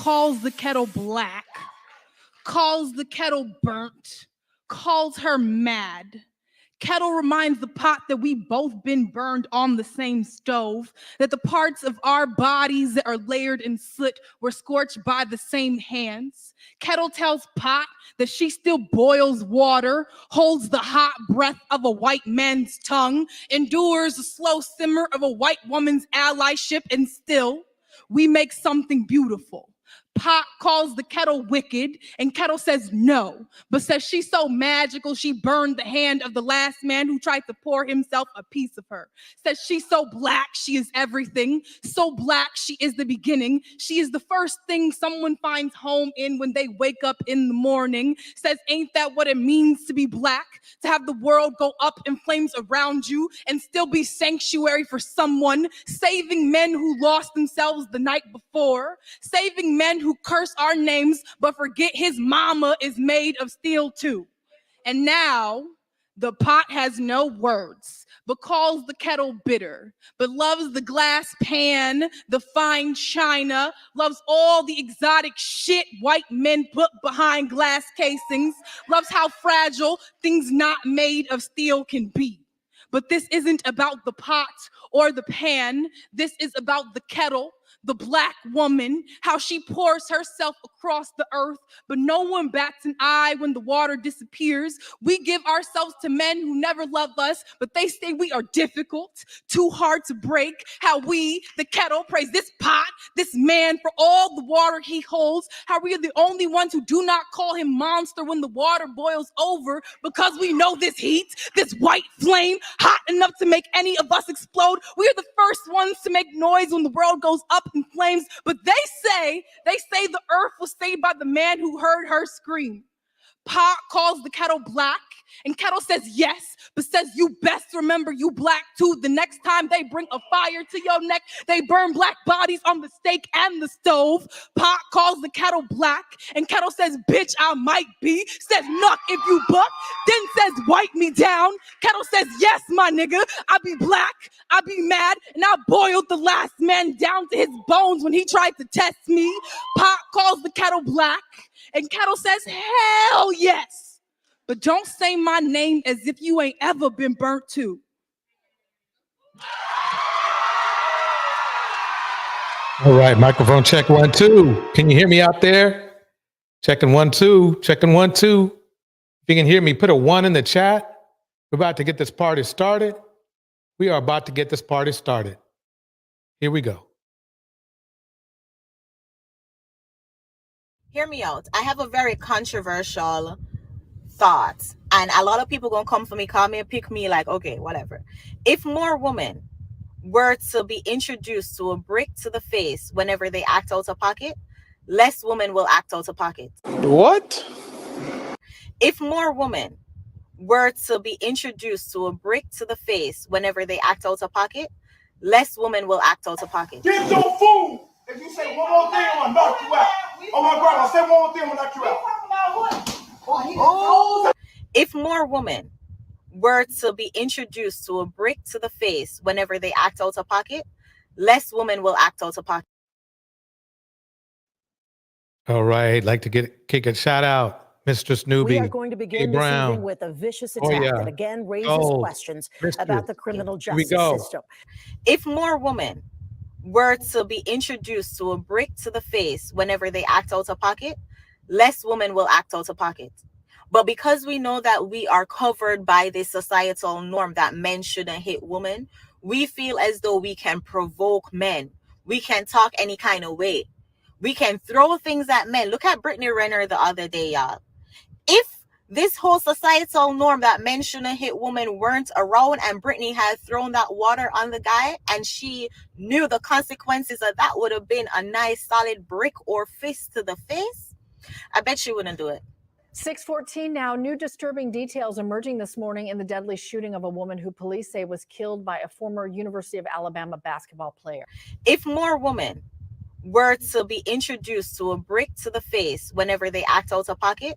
calls the kettle black, calls the kettle burnt, calls her mad. Kettle reminds the pot that we both been burned on the same stove, that the parts of our bodies that are layered in soot were scorched by the same hands. Kettle tells pot that she still boils water, holds the hot breath of a white man's tongue, endures the slow simmer of a white woman's allyship, and still, we make something beautiful. Pot calls the kettle wicked, and kettle says no, but says she's so magical she burned the hand of the last man who tried to pour himself a piece of her. Says she's so black she is everything, so black she is the beginning. She is the first thing someone finds home in when they wake up in the morning. Says ain't that what it means to be black? To have the world go up in flames around you and still be sanctuary for someone, saving men who lost themselves the night before, saving men who curse our names but forget his mama is made of steel too. And now the pot has no words but calls the kettle bitter, but loves the glass pan, the fine china, loves all the exotic shit white men put behind glass casings, loves how fragile things not made of steel can be. But this isn't about the pot or the pan. This is about the kettle, the black woman, how she pours herself across the earth, but no one bats an eye when the water disappears. We give ourselves to men who never love us, but they say we are difficult, too hard to break. How we, the kettle, praise this pot, this man for all the water he holds. How we are the only ones who do not call him monster when the water boils over, because we know this heat, this white flame, hot enough to make any of us explode. We are the first ones to make noise when the world goes up in flames, but they say the earth was saved by the man who heard her scream. Pot calls the kettle black, and kettle says yes, but says you best remember you black too. The next time they bring a fire to your neck, they burn black bodies on the stake and the stove. Pot calls the kettle black, and kettle says bitch I might be, says nuck if you buck, then says wipe me down. Kettle says yes my nigga, I be black, I be mad, and I boiled the last man down to his bones when he tried to test me. Pot calls the kettle black, and kettle says hell yes. But don't say my name as if you ain't ever been burnt too. All right, microphone check 1 2. Can you hear me out there? Checking 1 2, checking 1 2. If you can hear me, put a 1 in the chat. We're about to get this party started. We are about to get this party started. Here we go. Hear me out. I have a very controversial thought, and a lot of people gonna come for me, call me and pick me like, okay, whatever. If more women were to be introduced to a brick to the face whenever they act out of pocket, less women will act out of pocket. What? If more women were to be introduced to a brick to the face whenever they act out of pocket, less women will act out of pocket. Get your food! If you say one more thing, I'm gonna knock you out. Oh my God, I said one more thing, I'm gonna knock you out. If more women were to be introduced to a brick to the face whenever they act out of pocket, less women will act out of pocket. All right, like to kick a shout out, Mistress Newbie. We are going to begin this evening with a vicious attack that again raises questions about the criminal justice system. If more women were to be introduced to a brick to the face whenever they act out of pocket, less women will act out of pocket. But because we know that we are covered by this societal norm that men shouldn't hit women, we feel as though we can provoke men. We can talk any kind of way. We can throw things at men. Look at Brittany Renner the other day, y'all. If this whole societal norm that men shouldn't hit women weren't around, and Brittany had thrown that water on the guy and she knew the consequences of that would have been a nice solid brick or fist to the face, I bet she wouldn't do it. 6:14 now. New disturbing details emerging this morning in the deadly shooting of a woman who police say was killed by a former University of Alabama basketball player. If more women were to be introduced to a brick to the face whenever they act out of pocket,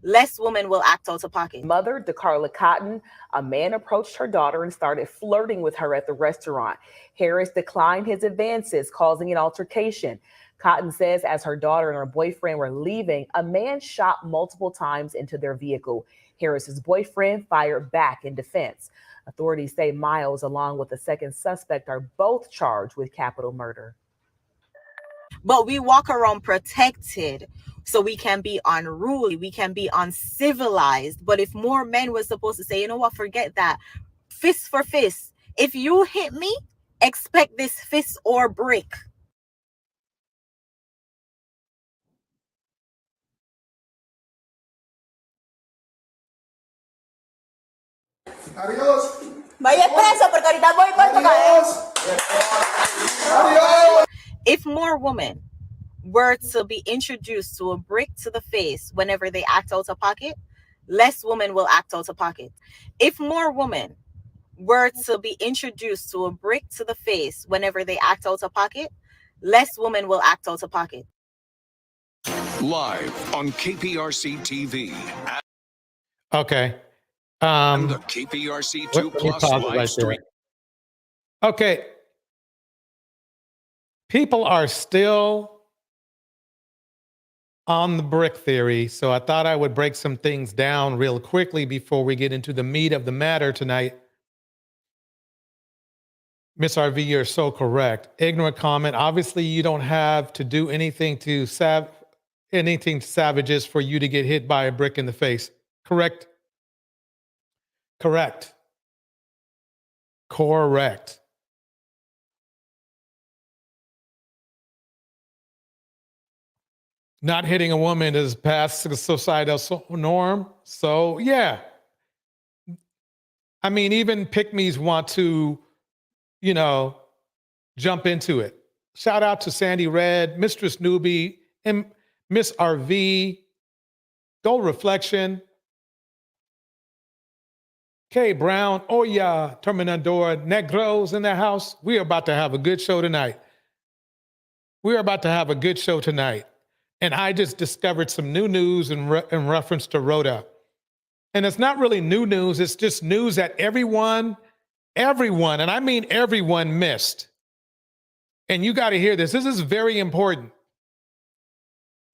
less women will act out of pocket. Mother, DeCarla Cotton, a man approached her daughter and started flirting with her at the restaurant. Harris declined his advances, causing an altercation. Cotton says as her daughter and her boyfriend were leaving, a man shot multiple times into their vehicle. Harris's boyfriend fired back in defense. Authorities say Miles, along with the second suspect, are both charged with capital murder. But we walk around protected so we can be unruly, we can be uncivilized. But if more men were supposed to say, you know what, forget that, fist for fist. If you hit me, expect this fist or brick. Adios. Vaya preso porque ahorita voy por Adios. Adios. If more women were to be introduced to a brick to the face whenever they act out of pocket, less women will act out of pocket. If more women were to be introduced to a brick to the face whenever they act out of pocket, less women will act out of pocket. Live on KPRC TV Okay. and the KPRC 2 Let me Plus pause it live right stream. there. Okay. People are still on the brick theory, so I thought I would break some things down real quickly before we get into the meat of the matter tonight. Miss RV, you're so correct. Ignorant comment. Obviously, you don't have to do anything to savages for you to get hit by a brick in the face. Correct? Correct. Correct. Not hitting a woman is past the societal norm. So, yeah. I mean, even pick-me's want to, you know, jump into it. Shout out to Sandy Red, Mistress Newbie, and Miss RV, Gold Reflection, K Brown, Oya, Terminador, Negros in the house. We are about to have a good show tonight. We are about to have a good show tonight. And I just discovered some new news in reference to Roda. And it's not really new news. It's just news that everyone, and I mean everyone, missed. And you got to hear this. This is very important.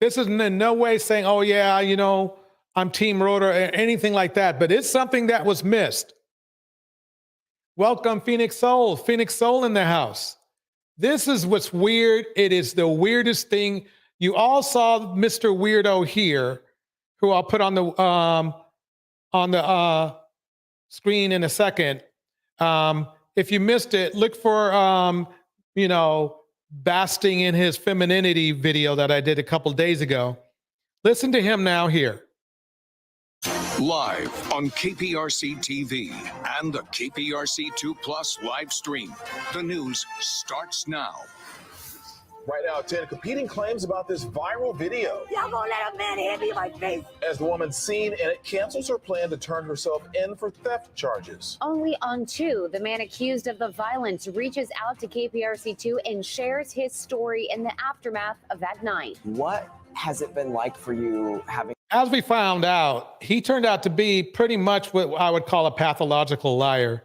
This is in no way saying, oh, yeah, you know, I'm Team Roda or anything like that. But it's something that was missed. Welcome, Phoenix Soul. Phoenix Soul in the house. This is what's weird. It is the weirdest thing. You all saw Mr. Weirdo here, who I'll put on the screen in a second. If you missed it, look for you know, basking in his femininity video that I did a couple days ago. Listen to him now here. Live on KPRC TV and the KPRC 2 Plus live stream. The news starts now. Right now, 10 competing claims about this viral video. Y'all gonna let a man hit me in my face? As the woman seen in it cancels her plan to turn herself in for theft charges. Only on 2, the man accused of the violence reaches out to KPRC2 and shares his story in the aftermath of that night. What has it been like for you having? As we found out, he turned out to be pretty much what I would call a pathological liar.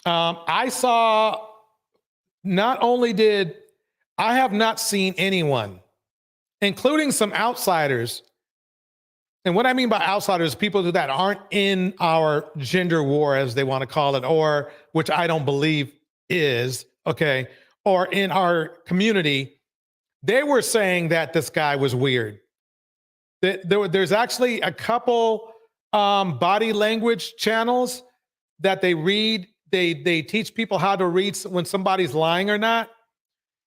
I saw, not only did I have not seen anyone, including some outsiders. And what I mean by outsiders, people that aren't in our gender war, as they want to call it, or which I don't believe is, okay, or in our community. They were saying that this guy was weird. There's actually a couple body language channels that they read. They teach people how to read when somebody's lying or not.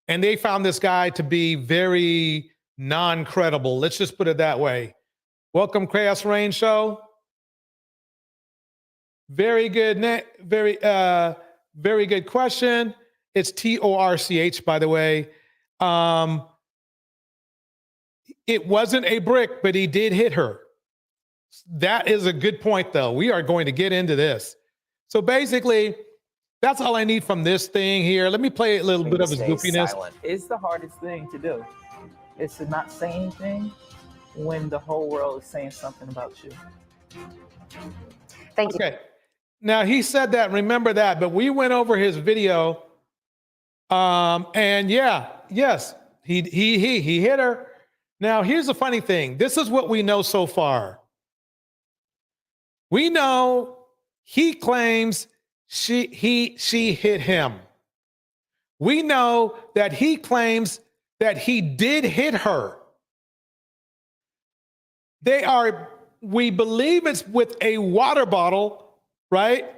And they found this guy to be very non-credible. Let's just put it that way. Welcome, Chaos Rain Show. Very good, very good question. It's TORCH, by the way. It wasn't a brick, but he did hit her. That is a good point, though. We are going to get into this. So basically, that's all I need from this thing here. Let me play a little bit of his goofiness. Silent. It's the hardest thing to do. It's to not say anything when the whole world is saying something about you. Thank you. Okay. Now, he said that, remember that, but we went over his video And yeah, yes, he hit her. Now, here's the funny thing. This is what we know so far. We know he claims she hit him. We know that he claims that he did hit her. We believe it's with a water bottle, right?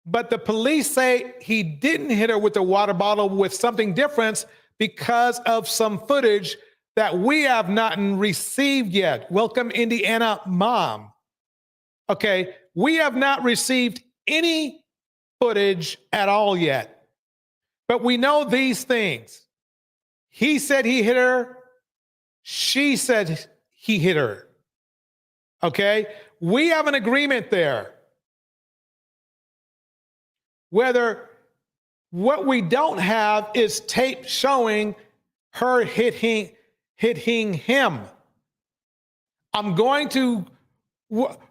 But the police say he didn't hit her with a water bottle, with something different, because of some footage that we have not received yet. Welcome, Indiana mom. Okay, we have not received any footage at all yet. But we know these things. He said he hit her. She said he hit her. Okay, we have an agreement there. Whether what we don't have is tape showing her hitting him. I'm going to,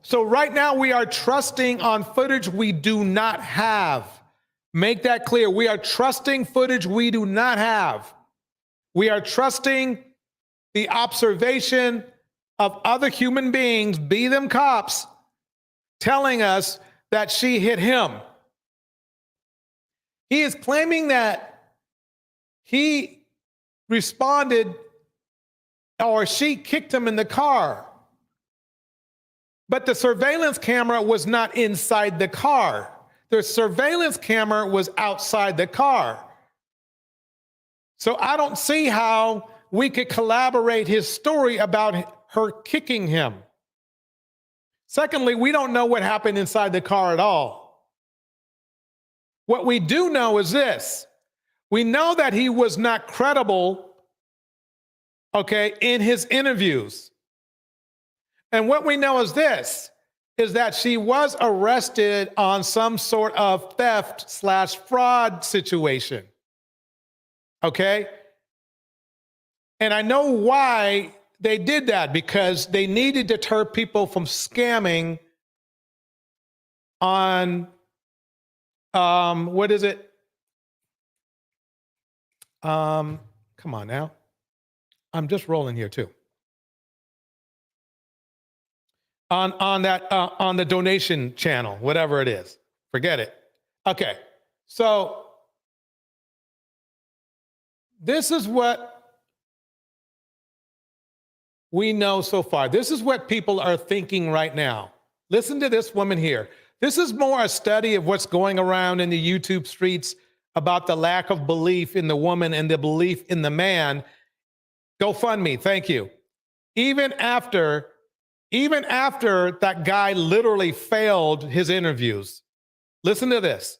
so right now we are trusting on footage we do not have. Make that clear. We are trusting footage we do not have. We are trusting the observation of other human beings, be them cops, telling us that she hit him. He is claiming that he responded, or she kicked him in the car. But the surveillance camera was not inside the car. The surveillance camera was outside the car. So I don't see how we could collaborate his story about her kicking him. Secondly, we don't know what happened inside the car at all. What we do know is this. We know that he was not credible, okay, in his interviews. And what we know is this, is that she was arrested on some sort of theft/fraud situation. Okay? And I know why they did that, because they needed to deter people from scamming on, what is it? Come on now. I'm just rolling here too. On the donation channel, whatever it is. Forget it. Okay. So this is what we know so far. This is what people are thinking right now. Listen to this woman here. This is more a study of what's going around in the YouTube streets about the lack of belief in the woman and the belief in the man. GoFundMe, thank you. Even after that guy literally failed his interviews. Listen to this.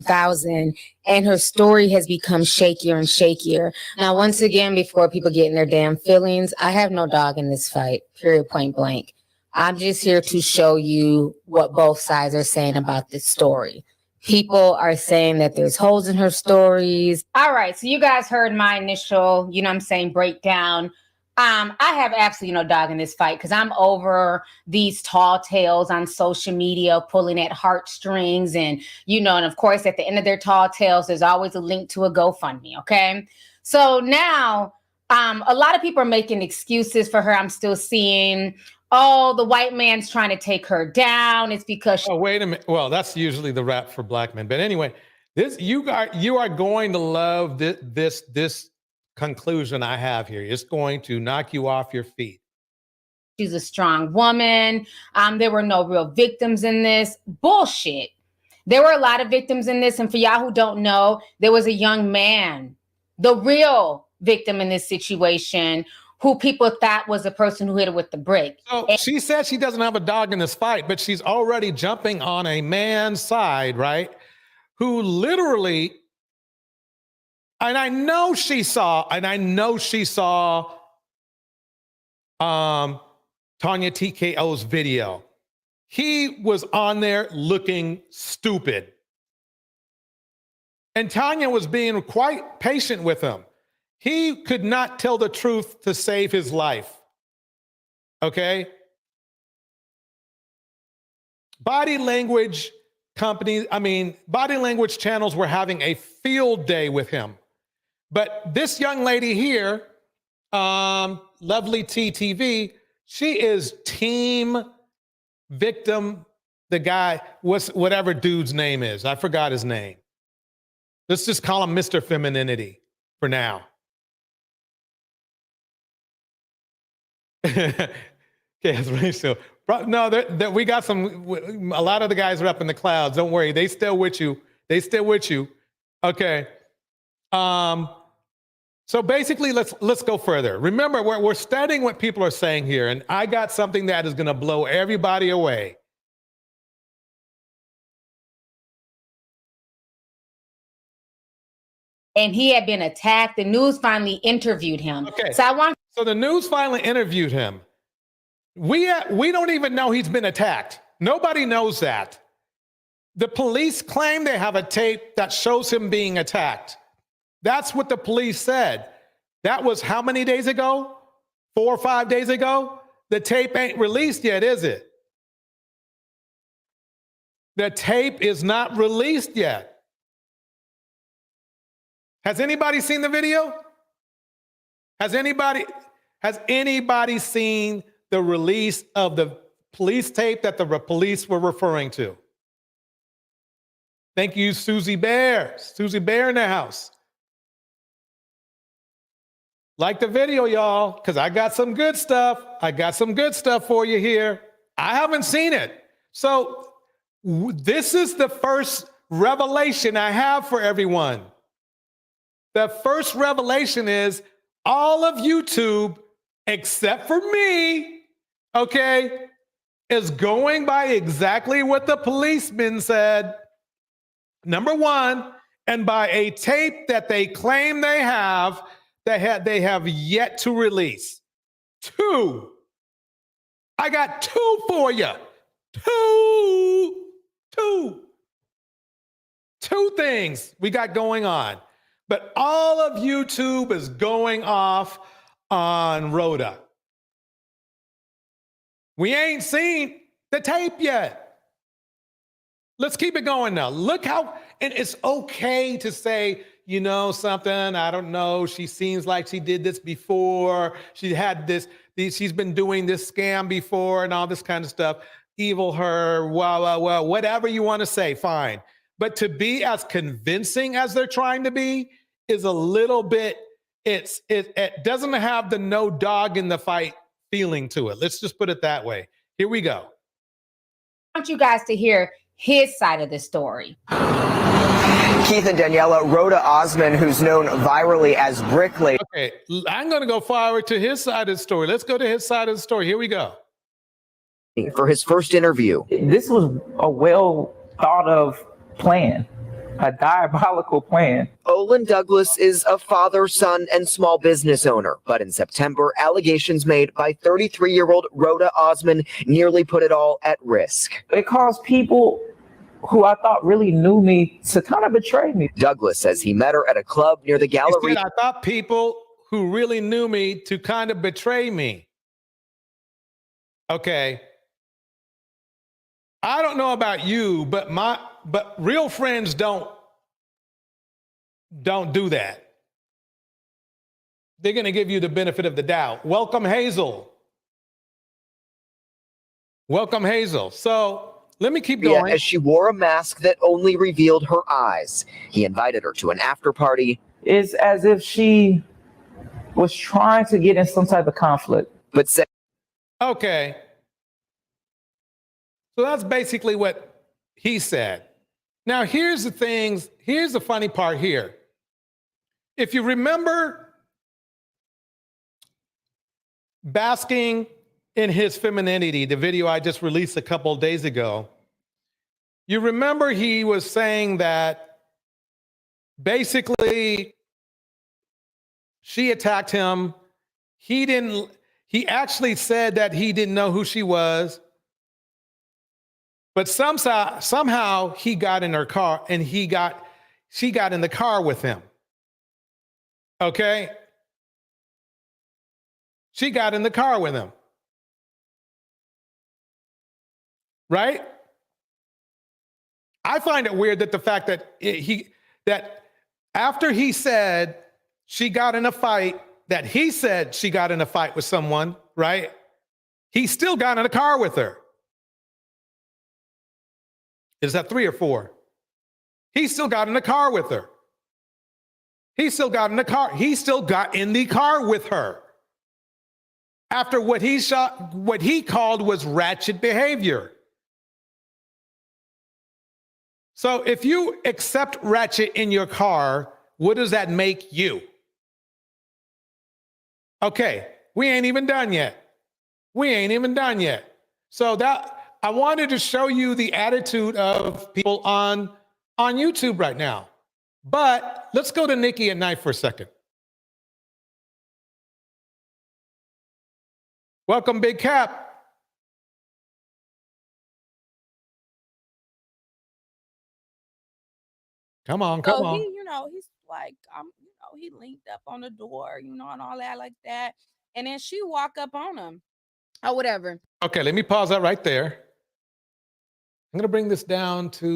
And her story has become shakier and shakier. Now, once again, before people get in their damn feelings, I have no dog in this fight, period, point blank. I'm just here to show you what both sides are saying about this story. People are saying that there's holes in her stories. All right, so you guys heard my initial, breakdown. I have absolutely no dog in this fight because I'm over these tall tales on social media pulling at heartstrings, and of course at the end of their tall tales there's always a link to a GoFundMe. Okay, so now a lot of people are making excuses for her. I'm still seeing, oh, the white man's trying to take her down. It's because wait a minute. Well, that's usually the rap for black men. But anyway, you are going to love this conclusion I have here. It's going to knock you off your feet. she's a strong woman. There were no real victims in this. Bullshit. There were a lot of victims in this. And for y'all who don't know, there was a young man, the real victim in this situation, who people thought was the person who hit her with the brick. So she said she doesn't have a dog in this fight, but she's already jumping on a man's side, right? Who literally, and I know she saw Tanya TKO's video. He was on there looking stupid. And Tanya was being quite patient with him. He could not tell the truth to save his life. Okay? Body language companies, body language channels were having a field day with him. But this young lady here, Lovely TTV, she is team victim, the guy, whatever dude's name is. I forgot his name. Let's just call him Mr. Femininity for now. Okay, that's Rachel. No, we got a lot of the guys are up in the clouds. Don't worry, they still with you. Okay. So basically, let's go further. Remember, we're studying what people are saying here, and I got something that is going to blow everybody away. And he had been attacked. The news finally interviewed him. Okay. So the news finally interviewed him. We don't even know he's been attacked. Nobody knows that. The police claim they have a tape that shows him being attacked. That's what the police said. That was how many days ago? 4 or 5 days ago? The tape ain't released yet, is it? The tape is not released yet. Has anybody seen the video? Has anybody seen the release of the police tape that the police were referring to? Thank you, Susie Bear. Susie Bear in the house. Like the video, y'all, because I got some good stuff. I got some good stuff for you here. I haven't seen it. So this is the first revelation I have for everyone. The first revelation is all of YouTube, except for me, okay, is going by exactly what the policeman said, number one, and by a tape that they claim they have yet to release. 2. I got 2 for you. 2 things we got going on. But all of YouTube is going off on Roda. We ain't seen the tape yet. Let's keep it going now. Look how, and it's okay to say, you know something, I don't know, she seems like she did this before, she had she's been doing this scam before and all this kind of stuff. Evil her, well, whatever you want to say, fine. But to be as convincing as they're trying to be is a little bit, it doesn't have the no dog in the fight feeling to it. Let's just put it that way. Here we go. I want you guys to hear his side of the story. Keith and Daniela, Roda Osman, who's known virally as Brickley. Okay, I'm going to go forward to his side of the story. Let's go to his side of the story. Here we go. For his first interview. This was a well thought of plan, a diabolical plan. Olin Douglas is a father, son, and small business owner. But in September, allegations made by 33-year-old Roda Osman nearly put it all at risk. It caused people who I thought really knew me to kind of betray me. Douglas says he met her at a club near the gallery. I thought people who really knew me to kind of betray me. Okay. I don't know about you, but real friends don't do that. They're going to give you the benefit of the doubt. Welcome, Hazel. Welcome, Hazel. So let me keep going. As she wore a mask that only revealed her eyes. He invited her to an after party. It's as if she was trying to get in some type of conflict. But said, okay. So that's basically what he said. Now, here's the funny part here. If you remember basking in his femininity, the video I just released a couple of days ago, you remember he was saying that basically she attacked him. He actually said that he didn't know who she was. But somehow he got in her car and she got in the car with him. Okay? She got in the car with him. Right? I find it weird that the fact that that after he said she got in a fight, that he said she got in a fight with someone, right? He still got in a car with her. Is that 3 or 4? He still got in the car with her. He still got in the car. He still got in the car with her. After what he called was ratchet behavior. So if you accept ratchet in your car, what does that make you? Okay, we ain't even done yet. So that I wanted to show you the attitude of people on YouTube right now. But let's go to Nikki at night for a second. Welcome, Big Cap. Come on. He, he's like, he linked up on the door, and all that like that. And then she walk up on him or whatever. Okay, let me pause that right there. I'm going to bring this down to,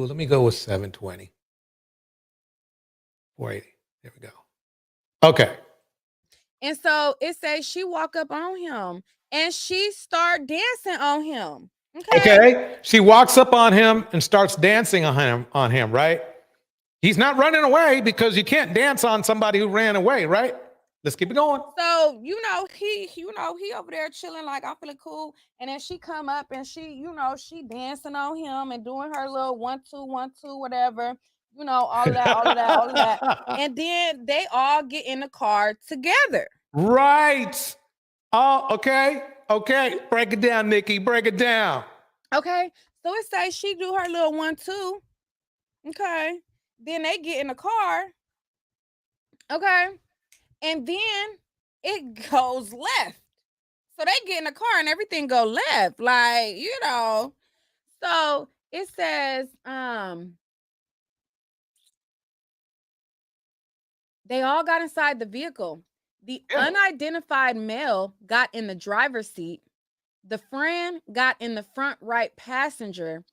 let me go with 720. 480. There we go. Okay. And so it says she walk up on him and she start dancing on him. Okay. She walks up on him and starts dancing on him, right? He's not running away because you can't dance on somebody who ran away, right? Let's keep it going. So, he over there chilling like I'm feeling cool. And then she come up and she, she dancing on him and doing her little 1, 2, 1, 2, whatever. All of that. And then they all get in the car together. Right. Oh, okay. Okay. Break it down, Nikki. Break it down. Okay. So it says she do her little 1, 2. Okay. Then they get in the car. Okay. And then it goes left. So they get in the car and everything go left. Like, So it says, they all got inside the vehicle. The unidentified male got in the driver's seat. The friend got in the front right passenger.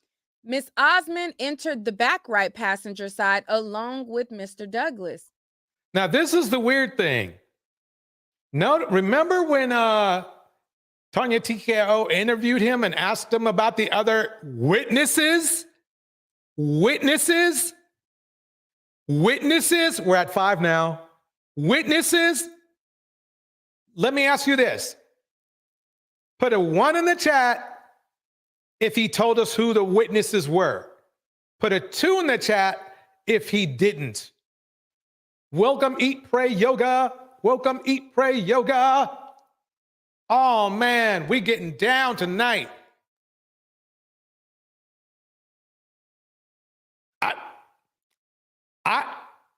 Miss Osman entered the back right passenger side along with Mr. Douglas. Now, this is the weird thing. Remember when Tanya TKO interviewed him and asked him about the other witnesses? Witnesses? We're at 5 now. Witnesses? Let me ask you this. Put a 1 in the chat if he told us who the witnesses were. Put a 2 in the chat if he didn't. Welcome, Eat, Pray, Yoga. Welcome, Eat, Pray, Yoga. Oh, man, we getting down tonight.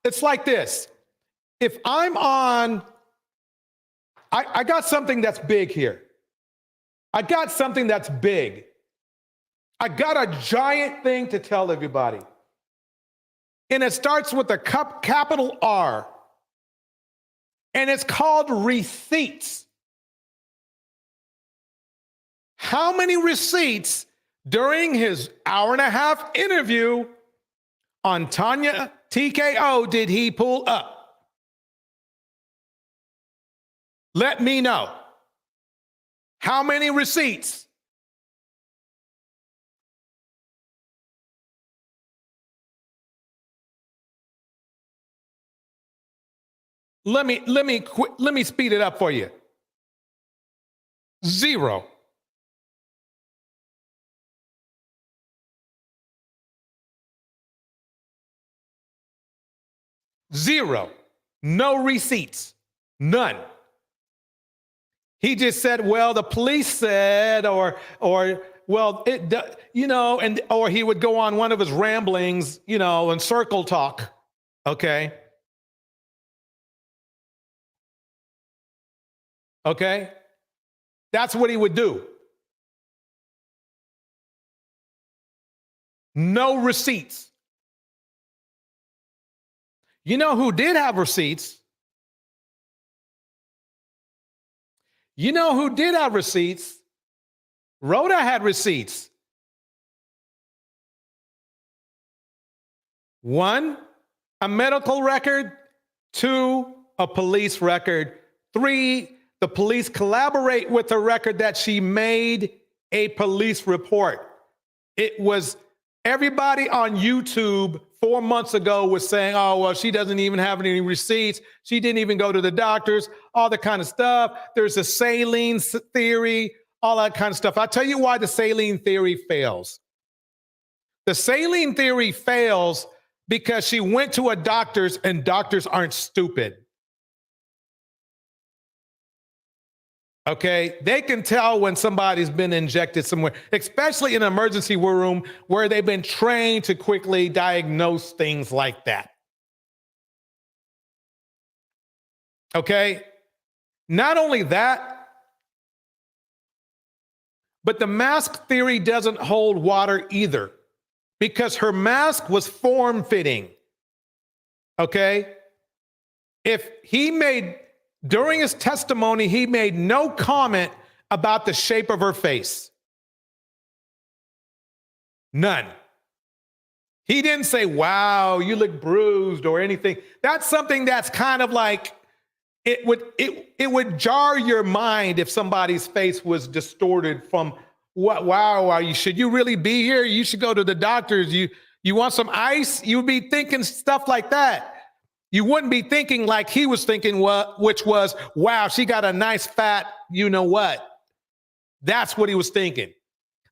It's like this. If I'm on, I got something that's big here. I got something that's big. I got a giant thing to tell everybody. And it starts with a capital R. And it's called receipts. How many receipts during his hour-and-a-half interview on Tanya TKO did he pull up? Let me know. How many receipts? Let me speed it up for you. 0. Zero. No receipts. None. He just said, well, the police said, or well, or he would go on one of his ramblings, and circle talk. Okay. Okay. That's what he would do. No receipts. You know who did have receipts? Rhoda had receipts. 1, a medical record. 2, a police record. 3, the police collaborate with the record that she made a police report. It was everybody on YouTube 4 months ago was saying, oh, well, she doesn't even have any receipts. She didn't even go to the doctors, all that kind of stuff. There's a saline theory, all that kind of stuff. I'll tell you why the saline theory fails. The saline theory fails because she went to a doctor's and doctors aren't stupid. Okay, they can tell when somebody's been injected somewhere, especially in an emergency room where they've been trained to quickly diagnose things like that. Okay, not only that, but the mask theory doesn't hold water either, because her mask was form-fitting. Okay, if he made, during his testimony, he made no comment about the shape of her face. None. He didn't say, wow, you look bruised or anything. That's something that's kind of like, it would jar your mind if somebody's face was distorted from, wow, should you really be here? You should go to the doctors. You want some ice? You would be thinking stuff like that. You wouldn't be thinking like he was thinking, which was, wow, she got a nice fat, you know what? That's what he was thinking.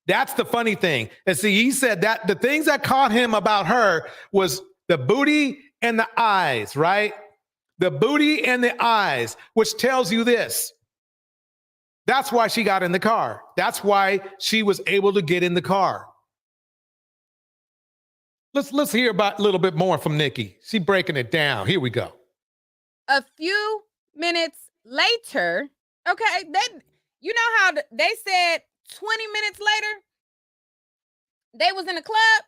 That's the funny thing. And see, he said that the things that caught him about her was the booty and the eyes, right? The booty and the eyes, which tells you this. That's why she got in the car. That's why she was able to get in the car. Let's hear about a little bit more from Nikki. She's breaking it down. Here we go. A few minutes later, okay, you know how they said 20 minutes later, they was in the club?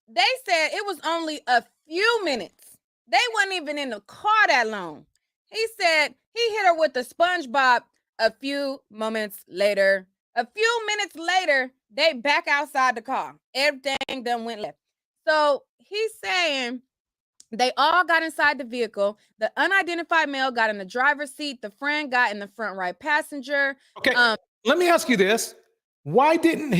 They said it was only a few minutes. They wasn't even in the car that long. He said he hit her with the SpongeBob a few moments later. A few minutes later, they back outside the car. Everything done went left. So he's saying they all got inside the vehicle. The unidentified male got in the driver's seat. The friend got in the front right passenger. Okay, let me ask you this. Why didn't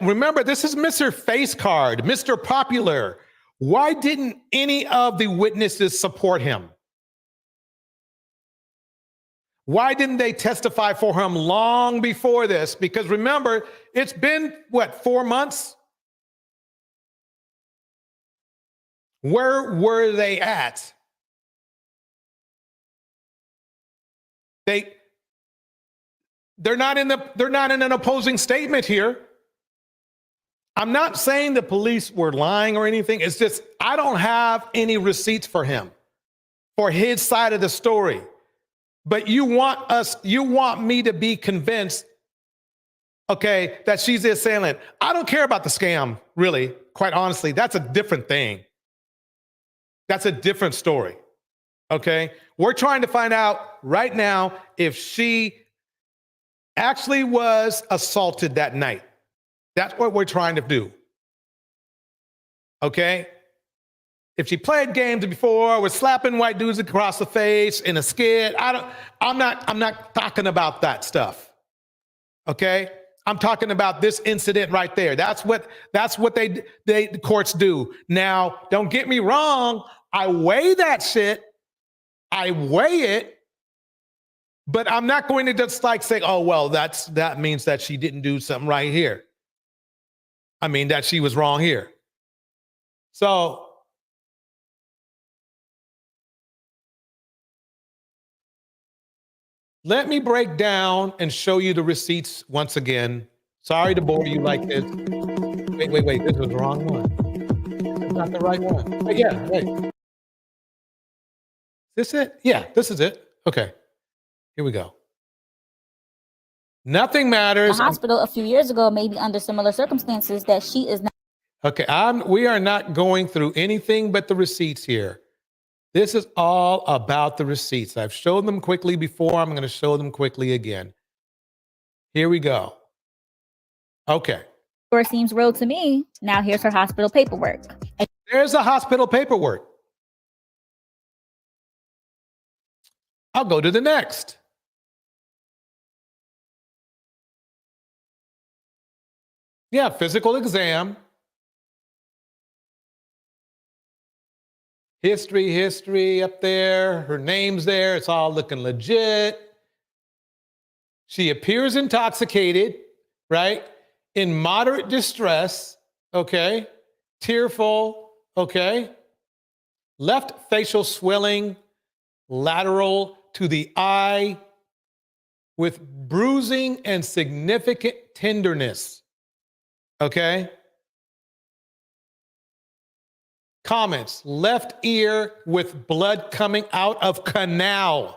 remember, this is Mr. Face Card, Mr. Popular. Why didn't any of the witnesses support him? Why didn't they testify for him long before this? Because remember, it's been, 4 months? Where were they at? They're not in an opposing statement here. I'm not saying the police were lying or anything. It's just I don't have any receipts for him, for his side of the story. But you want me to be convinced, okay, that she's the assailant. I don't care about the scam, really, quite honestly. That's a different thing. That's a different story, okay? We're trying to find out right now if she actually was assaulted that night. That's what we're trying to do, okay? If she played games before, was slapping white dudes across the face in a skit, I'm not talking about that stuff, okay? I'm talking about this incident right there. That's what the courts do. Now, don't get me wrong. I weigh that shit. I weigh it, but I'm not going to just like say, oh, well, that means that she didn't do something right here. I mean, that she was wrong here. So let me break down and show you the receipts once again. Sorry to bore you like this. Wait, this was the wrong one. That's not the right one. Wait, yeah, wait. Is this it? Yeah, this is it. Okay, here we go. Nothing matters. The hospital a few years ago, maybe under similar circumstances, that she is not. Okay, we are not going through anything but the receipts here. This is all about the receipts. I've shown them quickly before. I'm going to show them quickly again. Here we go. Okay. Or seems real to me. Now here's her hospital paperwork. There's the hospital paperwork. I'll go to the next. Yeah, physical exam. History up there. Her name's there. It's all looking legit. She appears intoxicated, right? In moderate distress, okay? Tearful, okay? Left facial swelling, lateral to the eye, with bruising and significant tenderness, okay? Comments, left ear with blood coming out of canal.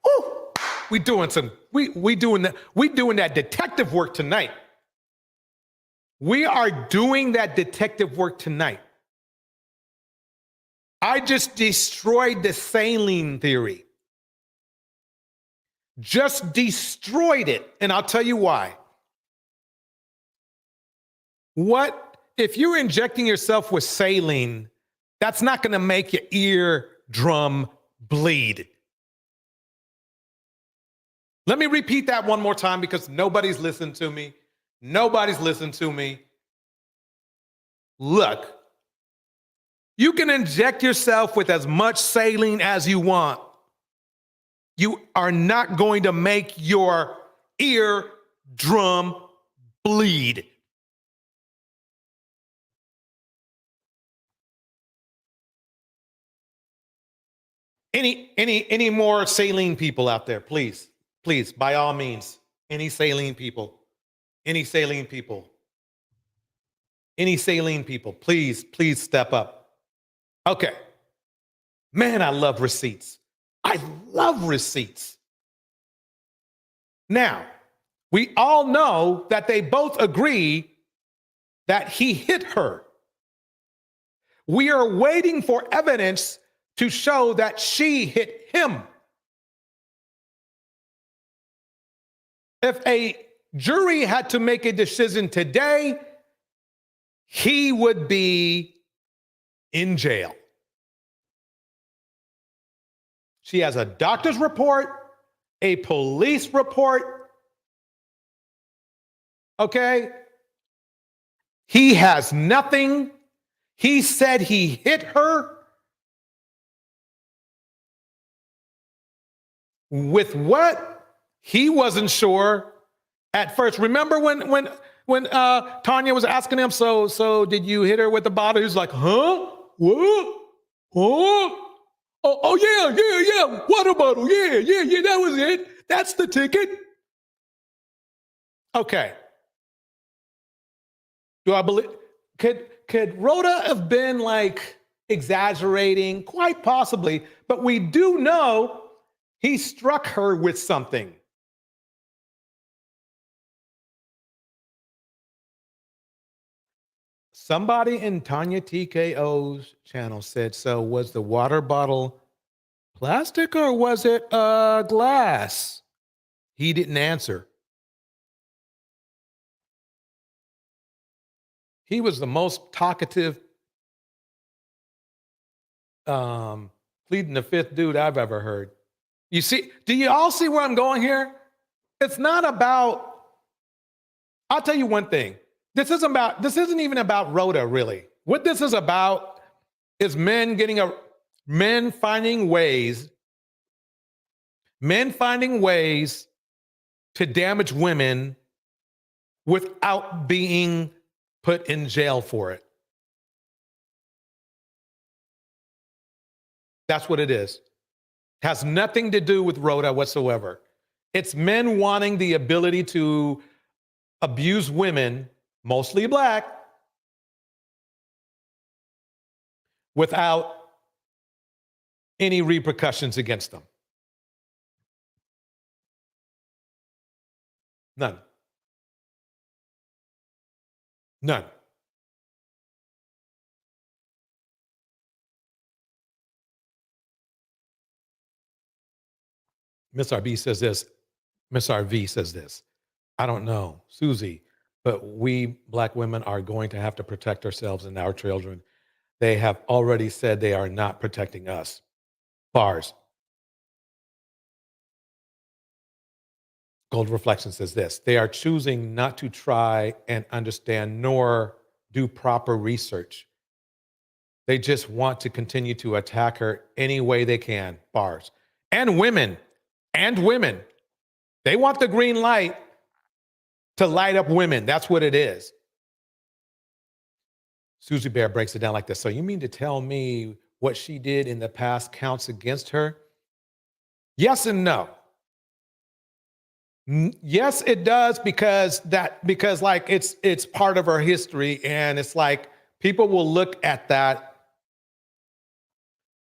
Ooh, we doing that detective work tonight. We are doing that detective work tonight. I just destroyed the saline theory. Just destroyed it. And I'll tell you why. What if you're injecting yourself with saline, that's not going to make your eardrum bleed. Let me repeat that one more time because nobody's listened to me. Nobody's listened to me. Look, you can inject yourself with as much saline as you want. You are not going to make your eardrum bleed. Any more saline people out there, please, by all means. Any saline people, please step up. Okay. Man, I love receipts. I love receipts. Now, we all know that they both agree that he hit her. We are waiting for evidence to show that she hit him. If a jury had to make a decision today, he would be in jail. She has a doctor's report, a police report. Okay? He has nothing. He said he hit her. With what? He wasn't sure at first. Remember when Tanya was asking him, so did you hit her with the bottle? He was like, huh? What? Huh? Yeah. Water bottle. Yeah, that was it. That's the ticket. Okay. Do I believe, could Rhoda have been like exaggerating? Quite possibly, but we do know he struck her with something. Somebody in Tanya TKO's channel said, so was the water bottle plastic or was it glass? He didn't answer. He was the most talkative, pleading the fifth dude I've ever heard. You see, do you all see where I'm going here? It's not about, I'll tell you one thing. This isn't even about Rhoda, really. What this is about is men finding ways to damage women without being put in jail for it. That's what it is. Has nothing to do with Rhoda whatsoever. It's men wanting the ability to abuse women, mostly black, without any repercussions against them. None. None. Miss RV says this. Miss RV says this. I don't know, Susie, but we Black women are going to have to protect ourselves and our children. They have already said they are not protecting us. Bars. Gold Reflection says this. They are choosing not to try and understand nor do proper research. They just want to continue to attack her any way they can. Bars. And women. And women. They want the green light to light up women. That's what it is. Susie Bear breaks it down like this. So you mean to tell me what she did in the past counts against her? Yes and no. Yes, it does because like it's part of her history, and it's like people will look at that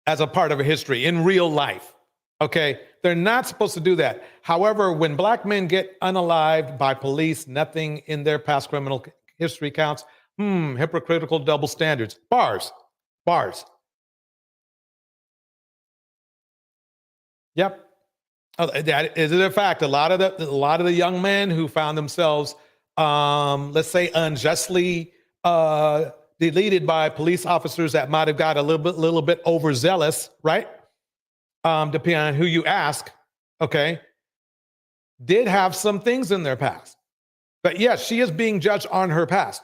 as a part of her history in real life. Okay, they're not supposed to do that. However, when Black men get unalived by police, nothing in their past criminal history counts. Hypocritical double standards. Bars. Yep. That is a fact. A lot of the young men who found themselves, let's say, unjustly deleted by police officers that might have got a little bit overzealous, right? Depending on who you ask, okay, did have some things in their past. But yes, she is being judged on her past.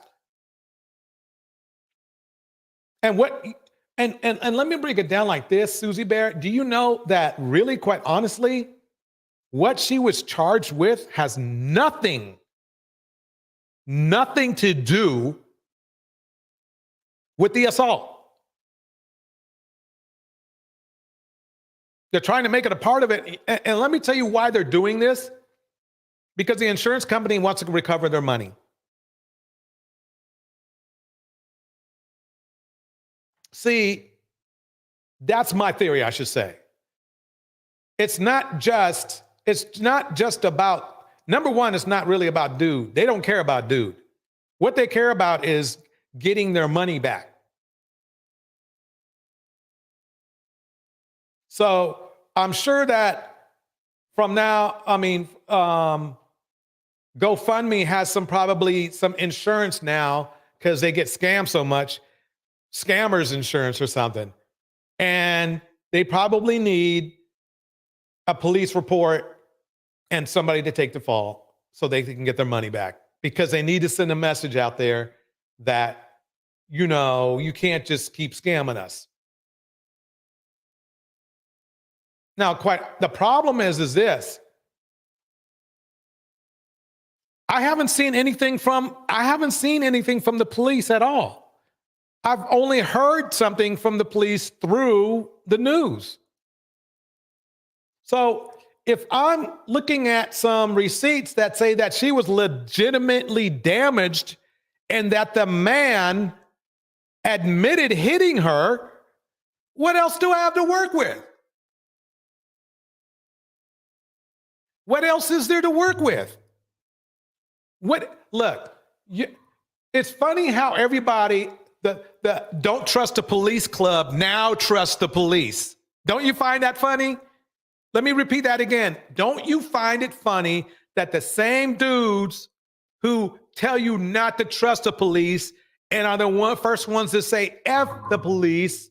And let me break it down like this, Susie Bear. Do you know that really, quite honestly, what she was charged with has nothing to do with the assault? They're trying to make it a part of it. And let me tell you why they're doing this. Because the insurance company wants to recover their money. See, that's my theory, I should say. It's not just about, number one, it's not really about dude. They don't care about dude. What they care about is getting their money back. So I'm sure that from now, GoFundMe has probably some insurance now because they get scammed so much, scammers insurance or something. And they probably need a police report and somebody to take the fall so they can get their money back, because they need to send a message out there that, you can't just keep scamming us. Now, the problem is this. I haven't seen anything from the police at all. I've only heard something from the police through the news. So if I'm looking at some receipts that say that she was legitimately damaged and that the man admitted hitting her, what else do I have to work with? What else is there to work with? It's funny how everybody, the don't trust the police club now trust the police. Don't you find that funny? Let me repeat that again. Don't you find it funny that the same dudes who tell you not to trust the police and are the first ones to say F the police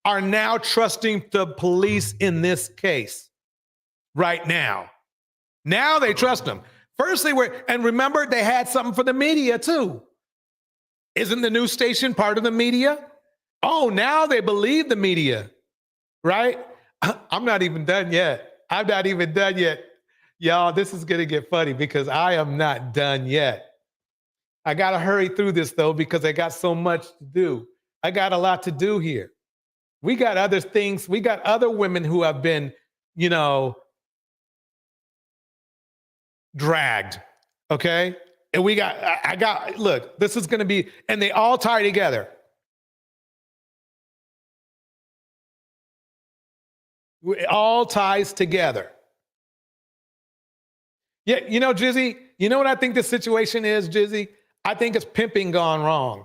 are now trusting the police in this case right now? Now they trust them. First they were, and remember, they had something for the media too. Isn't the news station part of the media? Oh, now they believe the media, right? I'm not even done yet. I'm not even done yet. Y'all, this is going to get funny because I am not done yet. I got to hurry through this though, because I got so much to do. I got a lot to do here. We got other things. We got other women who have been, dragged. Okay. And look, this is going to be, and they all tie together. It all ties together. Yeah. Jizzy, you know what I think the situation is, Jizzy? I think it's pimping gone wrong.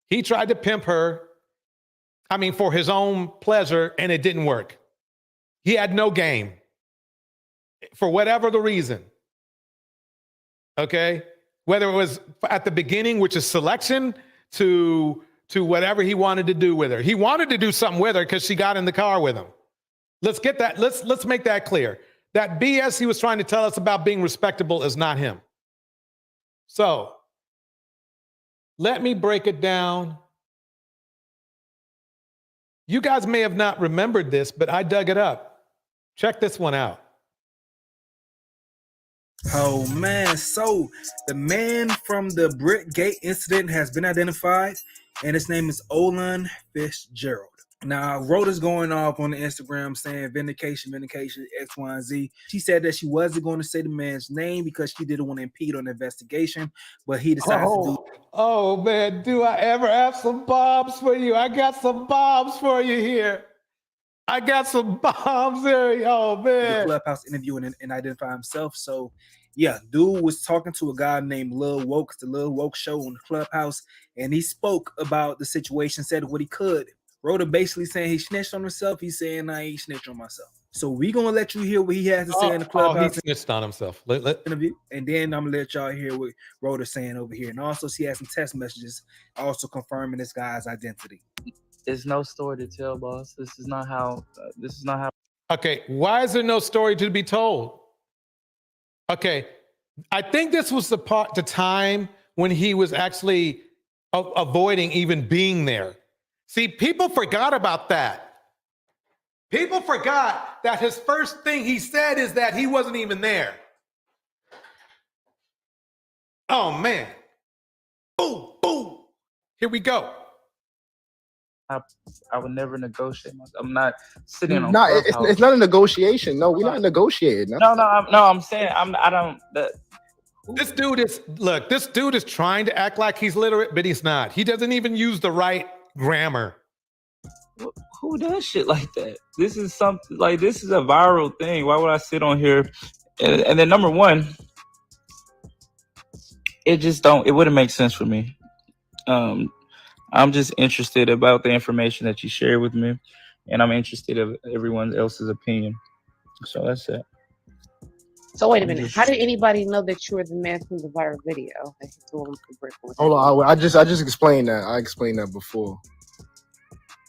He tried to pimp her, for his own pleasure, and it didn't work. He had no game. for whatever the reason. Okay? Whether it was at the beginning, which is selection, to whatever he wanted to do with her. He wanted to do something with her because she got in the car with him. Let's get that. Let's make that clear. That BS he was trying to tell us about being respectable is not him. So let me break it down. You guys may have not remembered this, but I dug it up. Check this one out. Oh man, so the man from the Brickgate incident has been identified, and his name is Olin Fitzgerald. Now, Rhoda's going off on the Instagram saying vindication, X, Y, and Z. She said that she wasn't going to say the man's name because she didn't want to impede on the investigation, but he decided to do. Oh man, do I ever have some bombs for you? I got some bombs for you here. I got some bombs there. Oh man. The Clubhouse interview and identify himself. So yeah, dude was talking to a guy named Lil Woke, the Lil Woke show on the Clubhouse, and he spoke about the situation, said what he could. Rhoda basically saying he snitched on himself. He's saying I ain't snitched on myself. So we gonna let you hear what he has to say in the Clubhouse. He snitched on himself. Interview, and then I'm gonna let y'all hear what Rhoda's saying over here. And also she has some text messages also confirming this guy's identity. There's no story to tell, boss. This is not how. Okay, why is there no story to be told? Okay, I think this was the time when he was actually avoiding even being there. See, people forgot about that. People forgot that his first thing he said is that he wasn't even there. Oh man. Boom, boom. Here we go. I would never negotiate. I'm not sitting on. No, it's not a negotiation. No, we're not negotiating. No, I'm saying I don't. This dude is trying to act like he's literate, but he's not. He doesn't even use the right grammar. Who does shit like that? This is something like this is a viral thing. Why would I sit on here? And then number one, it wouldn't make sense for me. I'm just interested about the information that you shared with me, and I'm interested in everyone else's opinion. So that's it. So wait a minute. How did anybody know that you were the man from the viral video? Hold on, I just explained that. I explained that before.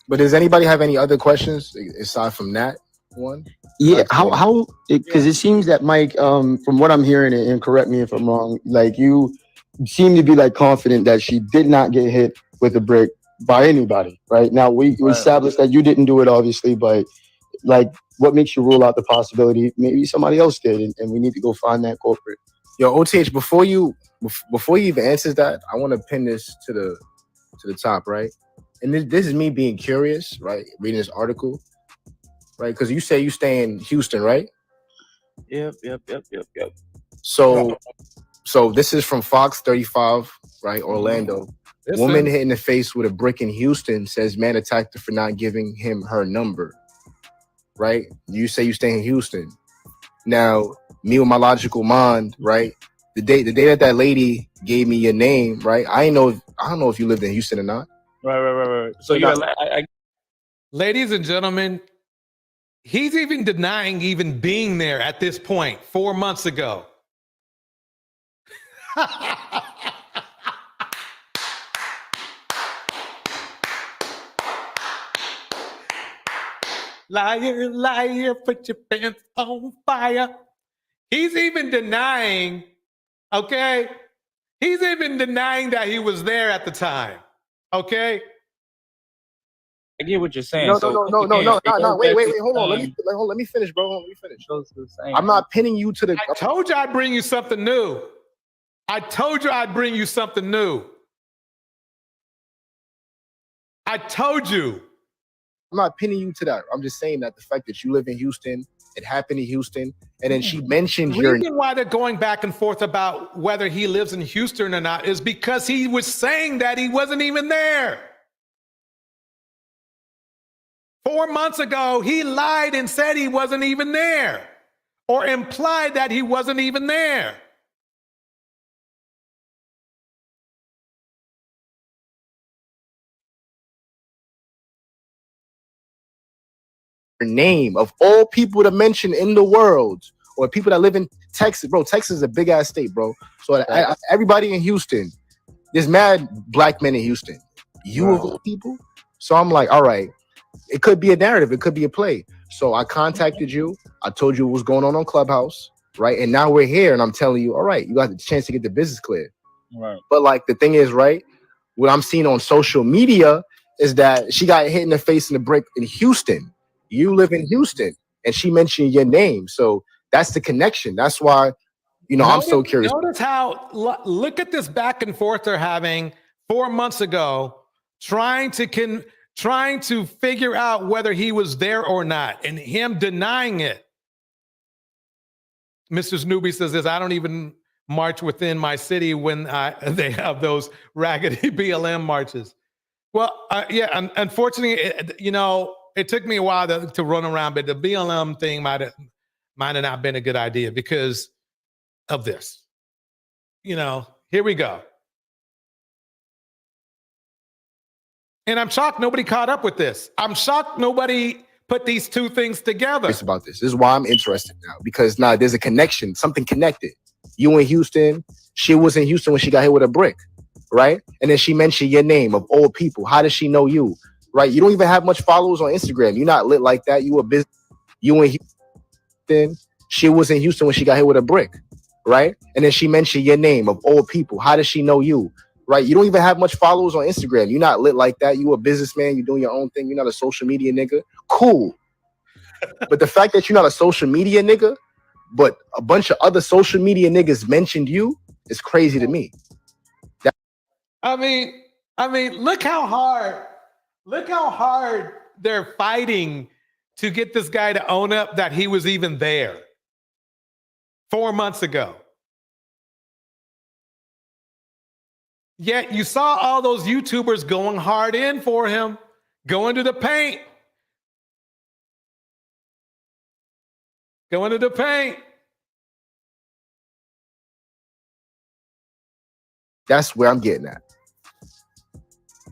But does anybody have any other questions aside from that one? Yeah, how? Because it seems that Mike, from what I'm hearing, and correct me if I'm wrong, like you seem to be like confident that she did not get hit with a brick by anybody, right? Now we established that you didn't do it, obviously, but like, what makes you rule out the possibility maybe somebody else did, and we need to go find that culprit? Yo, OTH, before you even answers that, I want to pin this to the top, right? And this is me being curious, right? Reading this article, right? Because you say you stay in Houston, right? Yep. So this is from Fox 35, right? Orlando. Woman hit in the face with a brick in Houston says man attacked her for not giving him her number, right? You say you stay in Houston. Now, me with my logical mind, right? The day that lady gave me your name, right? I don't know if you lived in Houston or not. Right. So ladies and gentlemen, he's even denying even being there at this point 4 months ago. Liar, liar, put your pants on fire. He's even denying, okay? He's even denying that he was there at the time, okay? I get what you're saying. No. Wait. Hold on. Let me finish, bro. Let me finish. I'm not pinning you to the. I told you I'd bring you something new. I told you. I'm not pinning you to that. I'm just saying that the fact that you live in Houston, it happened in Houston, and then she mentioned the reason why they're going back and forth about whether he lives in Houston or not is because he was saying that he wasn't even there. 4 months ago, he lied and said he wasn't even there, or implied that he wasn't even there. Name of all people to mention in the world or people that live in Texas, bro. Texas is a big ass state, bro. So everybody in Houston, there's mad black men in Houston. You of all people. So I'm like, all right, it could be a narrative, it could be a play. So I contacted you. I told you what was going on Clubhouse, right? And now we're here, and I'm telling you, all right, you got the chance to get the business cleared. Right. But like the thing is, right, what I'm seeing on social media is that she got hit in the face in the brick in Houston. You live in Houston, and she mentioned your name. So that's the connection. That's why, I'm so curious. Notice how, look at this back and forth they're having 4 months ago, trying to figure out whether he was there or not, and him denying it. Mr. Snoopy says this, I don't even march within my city when they have those raggedy BLM marches. Well, yeah, unfortunately, it took me a while to run around, but the BLM thing might have not been a good idea because of this. Here we go. And I'm shocked nobody caught up with this. I'm shocked nobody put these two things together. It's about this. This is why I'm interested now, because now there's a connection, something connected. You in Houston, she was in Houston when she got hit with a brick, right? And then she mentioned your name of all people. How does she know you, right? You don't even have much followers on Instagram. You're not lit like that. You in Houston, she was in Houston when she got hit with a brick, right? And then she mentioned your name of all people. How does she know you? Right? You don't even have much followers on Instagram. You're not lit like that. You a businessman. You're doing your own thing. You're not a social media nigga. Cool. But the fact that you're not a social media nigga, but a bunch of other social media niggas mentioned you is crazy to me. I mean, look how hard they're fighting to get this guy to own up that he was even there 4 months ago. Yet you saw all those YouTubers going hard in for him, going to the paint. Going to the paint. That's where I'm getting at.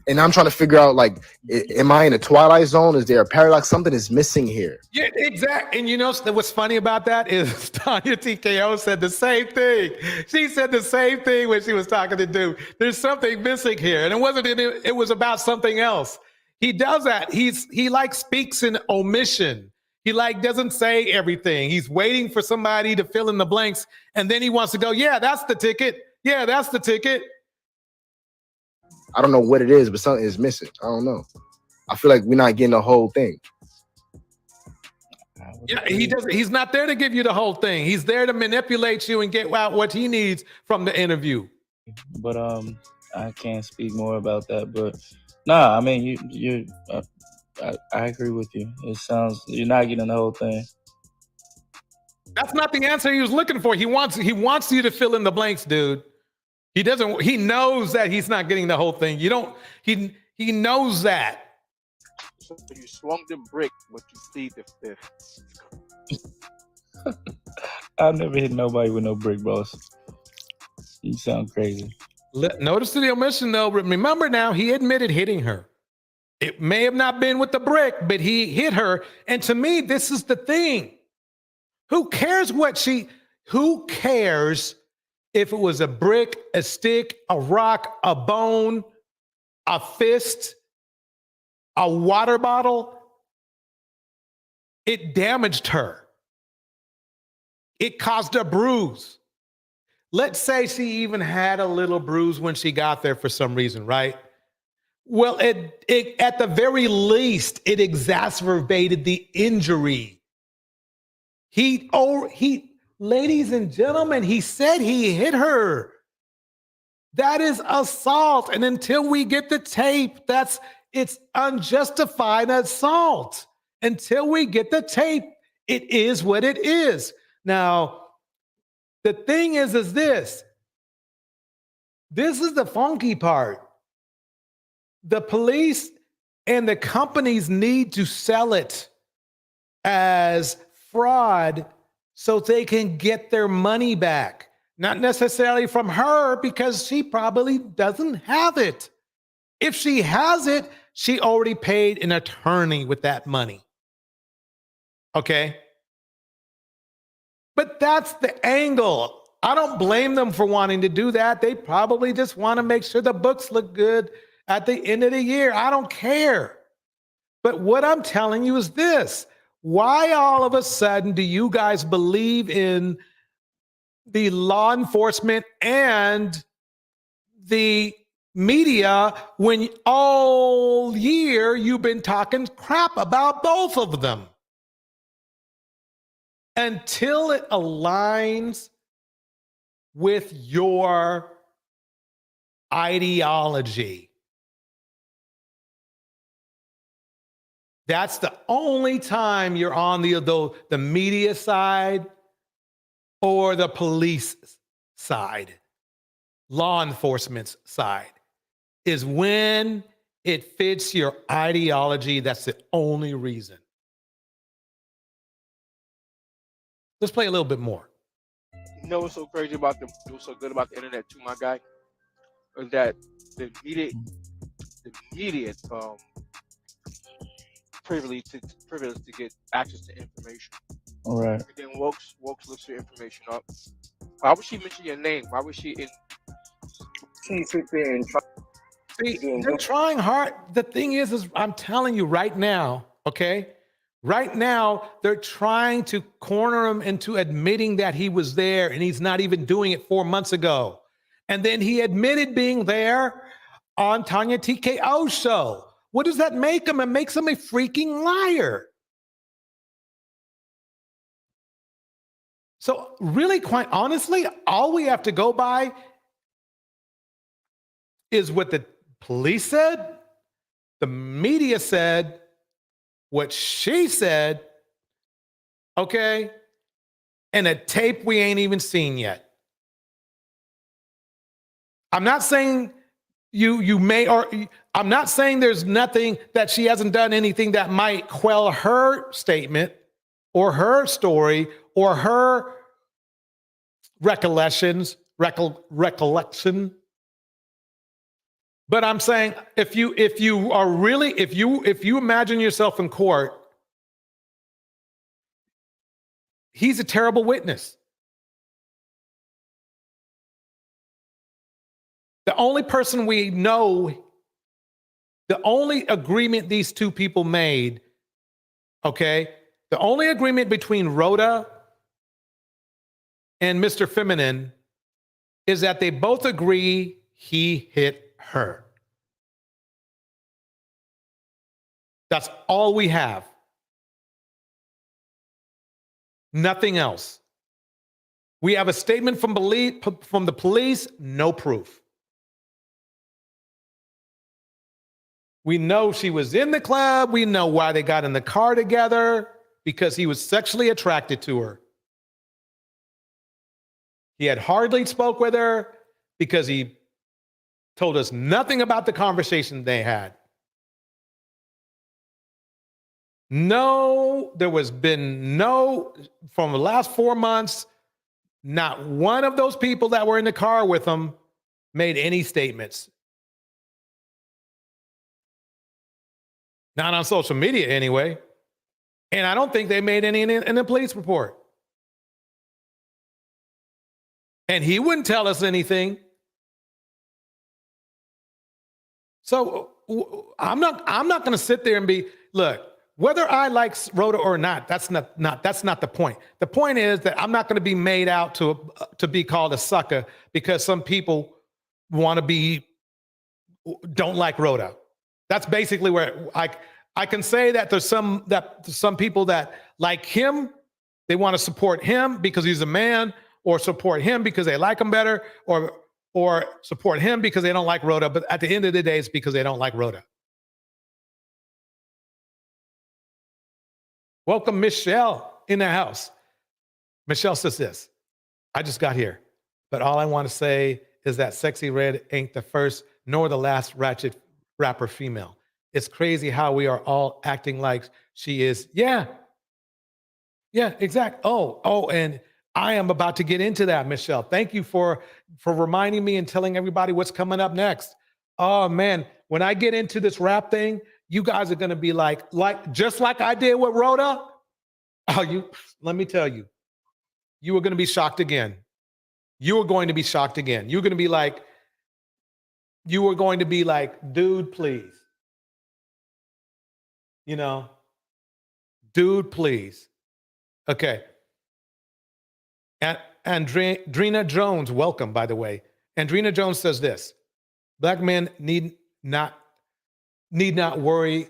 And I'm trying to figure out, like, am I in a Twilight Zone? Is there a paradox? Something is missing here. Yeah, exactly. And what's funny about that is Tanya TKO said the same thing. She said the same thing when she was talking to Dude. There's something missing here. And it was about something else. He does that. He speaks in omission. He doesn't say everything. He's waiting for somebody to fill in the blanks. And then he wants to go, yeah, that's the ticket. Yeah, that's the ticket. I don't know what it is, but something is missing. I don't know. I feel like we're not getting the whole thing. Yeah, he's not there to give you the whole thing. He's there to manipulate you and get out what he needs from the interview. But I can't speak more about that. But nah, I mean, I agree with you. It sounds you're not getting the whole thing. That's not the answer he was looking for. He wants you to fill in the blanks, dude. He doesn't. He knows that he's not getting the whole thing. You don't. He knows that. So you swung the brick, but you see the fifth. I've never hit nobody with no brick, boss. You sound crazy. Notice the omission, though. Remember now, he admitted hitting her. It may have not been with the brick, but he hit her. And to me, this is the thing. Who cares who cares if it was a brick, a stick, a rock, a bone, a fist, a water bottle? It damaged her. It caused a bruise. Let's say she even had a little bruise when she got there for some reason, right? Well, it at the very least, it exacerbated the injury. Ladies and gentlemen, he said he hit her. That is assault. And until we get the tape, it's unjustified assault. Until we get the tape, it is what it is. Now, the thing is this. This is the funky part. The police and the companies need to sell it as fraud so they can get their money back. Not necessarily from her, because she probably doesn't have it. If she has it, she already paid an attorney with that money. Okay? But that's the angle. I don't blame them for wanting to do that. They probably just want to make sure the books look good at the end of the year. I don't care. But what I'm telling you is this. Why all of a sudden do you guys believe in the law enforcement and the media when all year you've been talking crap about both of them? Until it aligns with your ideology. That's the only time you're on the media side or the police side, law enforcement's side, is when it fits your ideology. That's the only reason. Let's play a little bit more. You know what's so crazy about what's so good about the internet too, my guy? Is that the immediate privilege to get access to information. All right. And then Wokes looks your information up. Why would she mention your name? Why would she sit there and try? See, they're trying hard. The thing is I'm telling you right now, okay? Right now, they're trying to corner him into admitting that he was there, and he's not even doing it 4 months ago. And then he admitted being there on Tanya TKO's show. What does that make him? It makes him a freaking liar. So really, quite honestly, all we have to go by is what the police said, the media said, what she said, okay, and a tape we ain't even seen yet. I'm not saying you may, or I'm not saying there's nothing that she hasn't done anything that might quell her statement or her story or her recollection. But I'm saying if you imagine yourself in court, he's a terrible witness. The only person we know, the only agreement these two people made, okay, the only agreement between Rhoda and Mr. Feminine is that they both agree he hit her. That's all we have. Nothing else. We have a statement from the police, no proof. We know she was in the club. We know why they got in the car together, because he was sexually attracted to her. He had hardly spoke with her because he told us nothing about the conversation they had. No, there was been no, from the last 4 months, not one of those people that were in the car with him made any statements. Not on social media anyway. And I don't think they made any in the police report. And he wouldn't tell us anything. So I'm not going to sit there and be, look, whether I like Rhoda or not, that's not the point. The point is that I'm not going to be made out to be called a sucker because some people don't like Rhoda. That's basically where I can say that there's some people that like him, they want to support him because he's a man, or support him because they like him better, or support him because they don't like Rhoda. But at the end of the day, it's because they don't like Rhoda. Welcome, Michelle, in the house. Michelle says this: I just got here, but all I want to say is that Sexy Red ain't the first nor the last ratchet rapper female. It's crazy how we are all acting like she is. Yeah, exactly. Oh, and I am about to get into that, Michelle. Thank you for reminding me and telling everybody what's coming up next. Oh man, when I get into this rap thing, you guys are gonna be like just like I did with Rhoda. Let me tell you, you are going to be shocked again. You are going to be shocked again. You're going to be like, dude, please. You know, dude, please. Okay. And Andrina Jones, welcome, by the way. Andrina Jones says this: Black men need not worry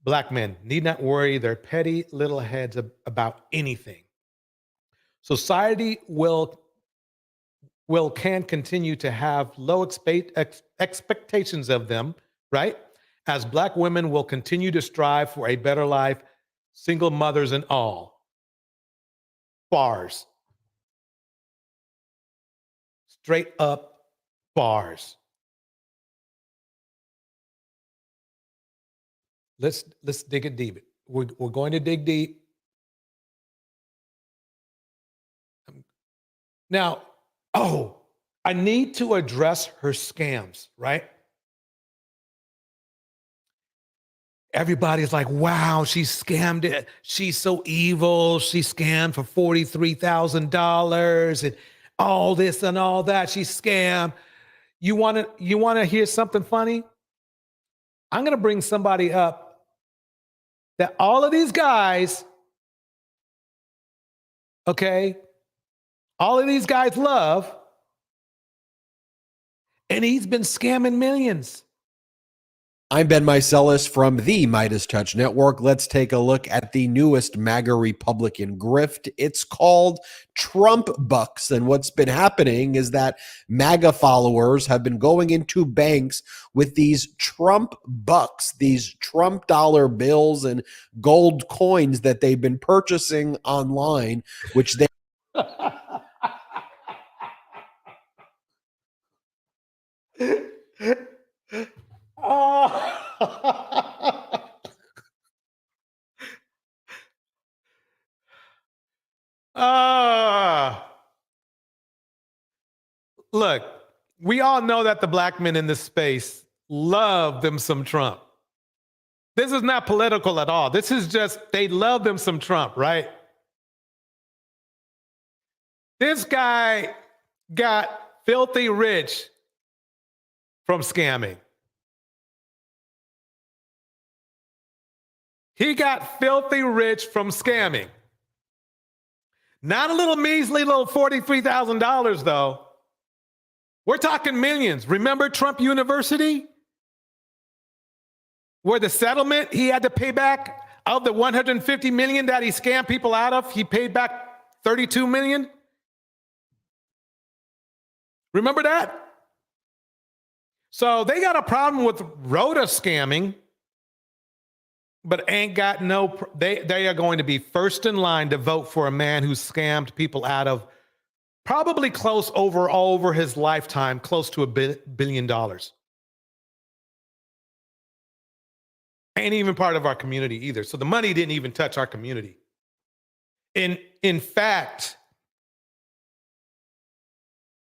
Black men need not worry their petty little heads about anything. Society can continue to have low expectations of them, right? As Black women will continue to strive for a better life, single mothers and all. Bars. Straight up bars. Let's dig it deep. We're going to dig deep. Now, I need to address her scams, right? Everybody's like, wow, she scammed it. She's so evil. She scammed for $43,000 and all this and all that. She scammed. You want to hear something funny? I'm going to bring somebody up that all of these guys, okay, all of these guys love, and he's been scamming millions. I'm Ben Meiselas from the Midas Touch Network. Let's take a look at the newest MAGA Republican grift. It's called Trump Bucks. And what's been happening is that MAGA followers have been going into banks with these Trump Bucks, these Trump dollar bills and gold coins that they've been purchasing online, which they Look, we all know that the Black men in this space love them some Trump. This is not political at all. This is just, they love them some Trump, right? This guy got filthy rich from scamming. He got filthy rich from scamming. Not a little measly little $43,000 though. We're talking millions. Remember Trump University? Where the settlement he had to pay back of the $150 million that he scammed people out of, he paid back $32 million. Remember that? So they got a problem with Roda scamming, but ain't got they are going to be first in line to vote for a man who scammed people out of probably close over his lifetime, close to $1 billion. Ain't even part of our community either. So the money didn't even touch our community. In fact,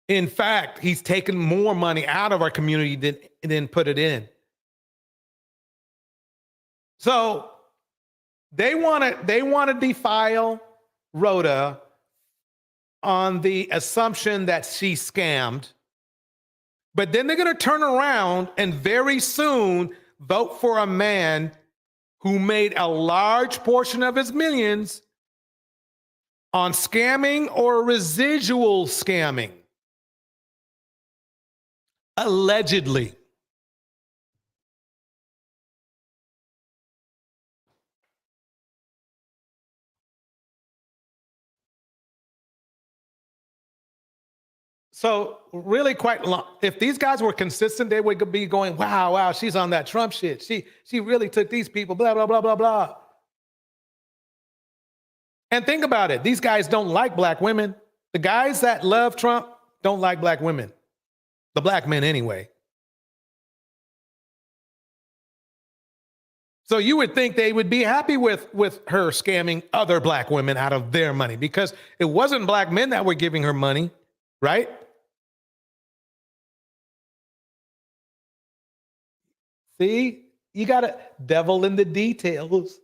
he's taken more money out of our community than put it in. So they want to defile Roda on the assumption that she scammed, but then they're going to turn around and very soon vote for a man who made a large portion of his millions on scamming or residual scamming. Allegedly. So really quite long. If these guys were consistent, they would be going, wow, she's on that Trump shit. She really took these people, blah, blah, blah, blah, blah. And think about it. These guys don't like Black women. The guys that love Trump don't like Black women. The Black men anyway. So you would think they would be happy with her scamming other Black women out of their money because it wasn't Black men that were giving her money, right? See, you got to devil in the details.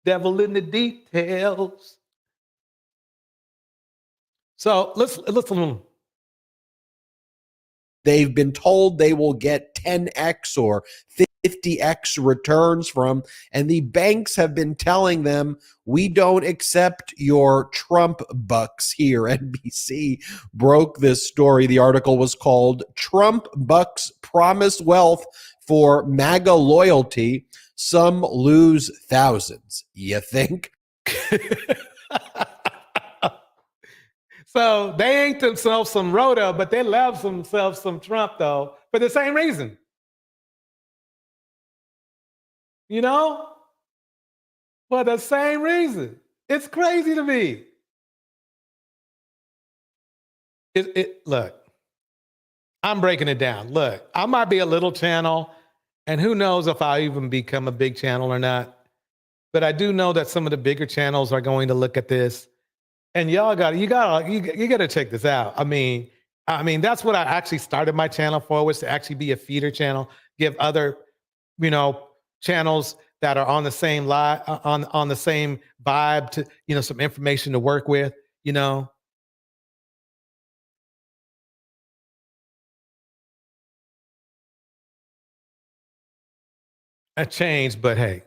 Devil in the details. So listen. They've been told they will get 10x or 50x returns from, and the banks have been telling them, we don't accept your Trump bucks here. NBC broke this story. The article was called Trump Bucks Promise Wealth for MAGA Loyalty. Some lose thousands. You think? So they ain't themselves some Rhoda, but they love themselves some Trump, though, for the same reason. You know? For the same reason. It's crazy to me. Look, I'm breaking it down. Look, I might be a little channel, and who knows if I'll even become a big channel or not. But I do know that some of the bigger channels are going to look at this. And y'all you gotta check this out. I mean, that's what I actually started my channel for, was to actually be a feeder channel, give other, channels that are on the same on the same vibe to, some information to work with, A change, but hey.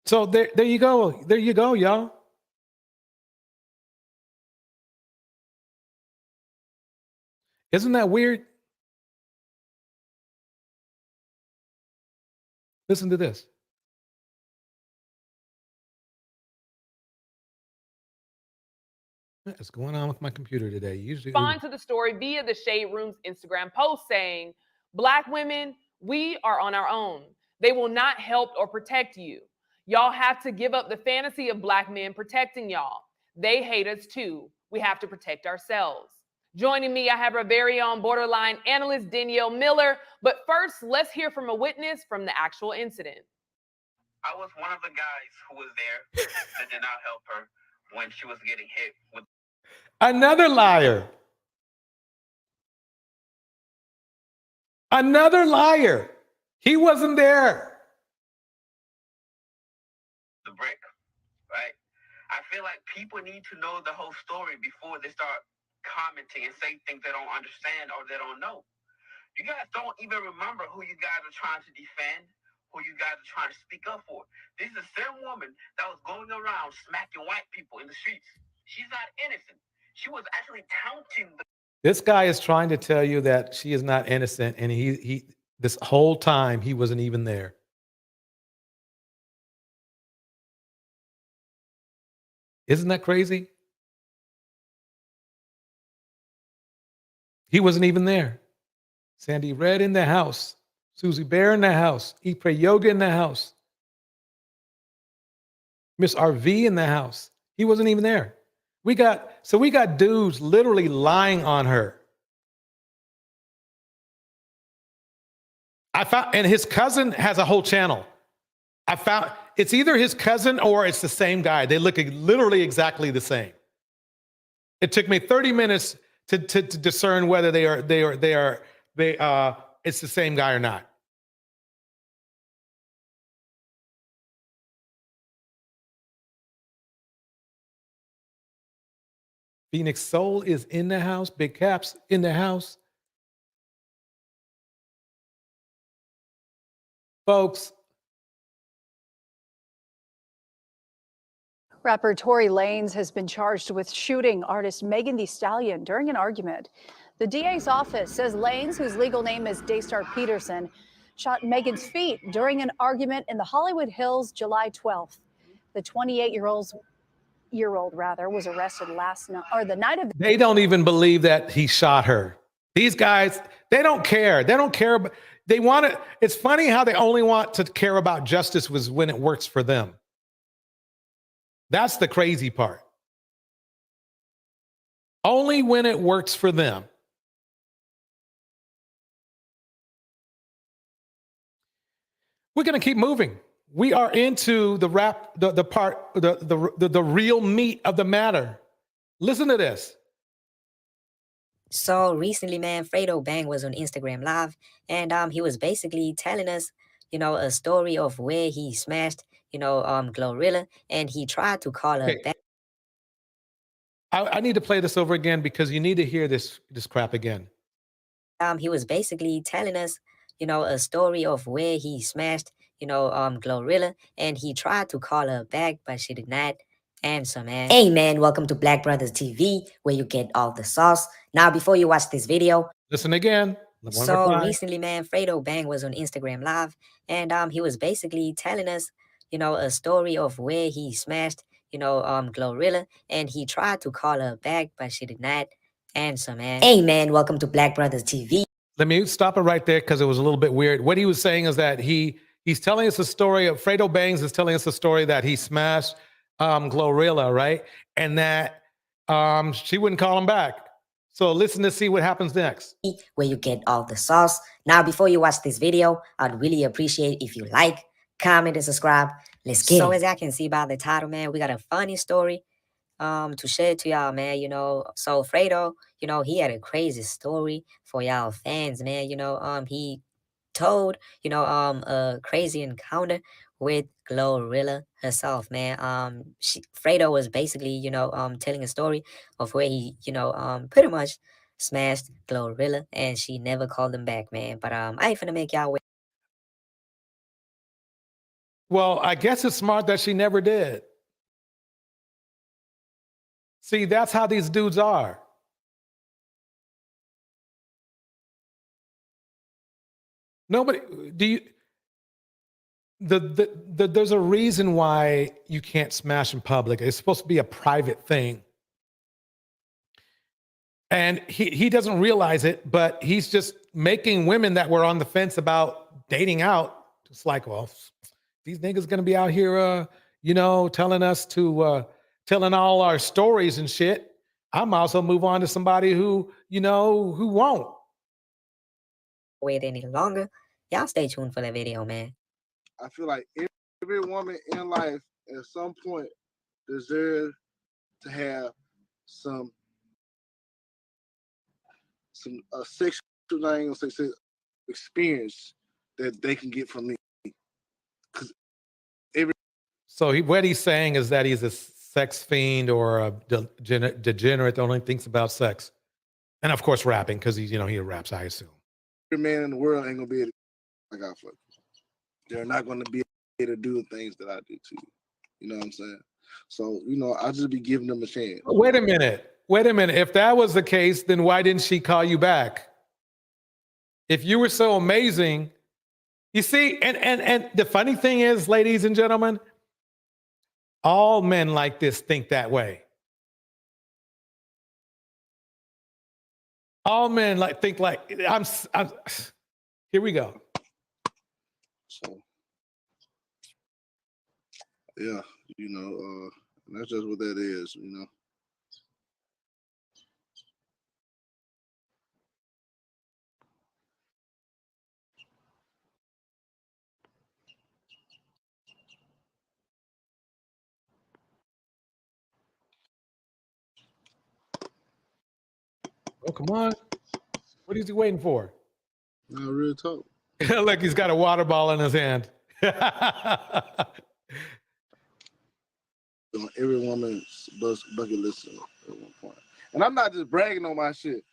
So there you go. There you go, y'all. Isn't that weird? Listen to this. What is going on with my computer today? Usually Respond to the story via the Shade Room's Instagram post saying, Black women, we are on our own. They will not help or protect you. Y'all have to give up the fantasy of Black men protecting y'all. They hate us too. We have to protect ourselves. Joining me, I have our very own borderline analyst, Danielle Miller. But first, let's hear from a witness from the actual incident. I was one of the guys who was there that did not help her when she was getting hit with. Another liar. Another liar. He wasn't there. The brick, right? I feel like people need to know the whole story before they start commenting and say things they don't understand or they don't know. You guys don't even remember who you guys are trying to defend, who you guys are trying to speak up for. This is the same woman that was going around smacking white people in the streets. She's not innocent. She was actually touting the. This guy is trying to tell you that she is not innocent, and he this whole time he wasn't even there. Isn't that crazy? He wasn't even there. Sandy Red in the house. Susie Bear in the house. Eat Pray Yoga in the house. Miss RV in the house. He wasn't even there. We got dudes literally lying on her. I found, and his cousin has a whole channel. I found it's either his cousin or it's the same guy. They look literally exactly the same. It took me 30 minutes to discern whether it's the same guy or not. Phoenix Soul is in the house. Big Caps in the house. Folks. Rapper Tory Lanez has been charged with shooting artist Megan Thee Stallion during an argument. The DA's office says Lanez, whose legal name is Daystar Peterson, shot Megan's feet during an argument in the Hollywood Hills July 12th. The 28-year-old was arrested the night of. They don't even believe that he shot her. These guys, they don't care. They don't care. They want it. It's funny how they only want to care about justice was when it works for them. That's the crazy part. Only when it works for them. We're going to keep moving. We are into the real meat of the matter. Listen to this. So recently, man, Fredo Bang was on Instagram Live, and he was basically telling us, a story of where he smashed, Glorilla, and he tried to call her back. I need to play this over again because you need to hear this crap again. He was basically telling us, a story of where he smashed, Glorilla, and he tried to call her back, but she did not answer, man. Hey, man, welcome to Black Brothers TV, where you get all the sauce. Now, before you watch this video, listen again. So recently, man, Fredo Bang was on Instagram Live, and he was basically telling us, a story of where he smashed, Glorilla, and he tried to call her back, but she did not answer, man. Hey, man, welcome to Black Brothers TV. Let me stop it right there because it was a little bit weird. What he was saying is that he's telling us a story of Fredo Bangs is telling us a story that he smashed Glorilla, right? And that she wouldn't call him back. So listen to see what happens next. Where you get all the sauce. Now, before you watch this video, I'd really appreciate if you like, comment, and subscribe. Let's get it. So as I can see by the title, man, we got a funny story to share to y'all, man. So Fredo, he had a crazy story for y'all fans, man. He told, a crazy encounter with Glorilla herself, man. Fredo was basically, telling a story of where he, pretty much smashed Glorilla, and she never called him back, man. But I ain't finna make y'all wait. Well, I guess it's smart that she never did. See, that's how these dudes are. Nobody, there's a reason why you can't smash in public. It's supposed to be a private thing. And he doesn't realize it, but he's just making women that were on the fence about dating out. It's like, well, these niggas gonna be out here, telling us to, telling all our stories and shit. I'm also move on to somebody who, who won't. Wait any longer. Y'all stay tuned for that video, man. I feel like every woman in life at some point deserves to have some sexual, I ain't gonna say experience that they can get from me. So what he's saying is that he's a sex fiend or a degenerate that only thinks about sex, and of course rapping because he raps. I assume every man in the world ain't gonna be able to like I fuck. They're not gonna be able to do the things that I do to you. You know what I'm saying? So I'll just be giving them a chance. Wait a minute. If that was the case, then why didn't she call you back? If you were so amazing, you see, and the funny thing is, ladies and gentlemen, all men like this think that way. All men think like I'm here we go. So yeah, that's just what that is, Oh, come on. What is he waiting for? No, real talk. Look, he's got a water ball in his hand. Every woman's bucket list at one point. And I'm not just bragging on my shit.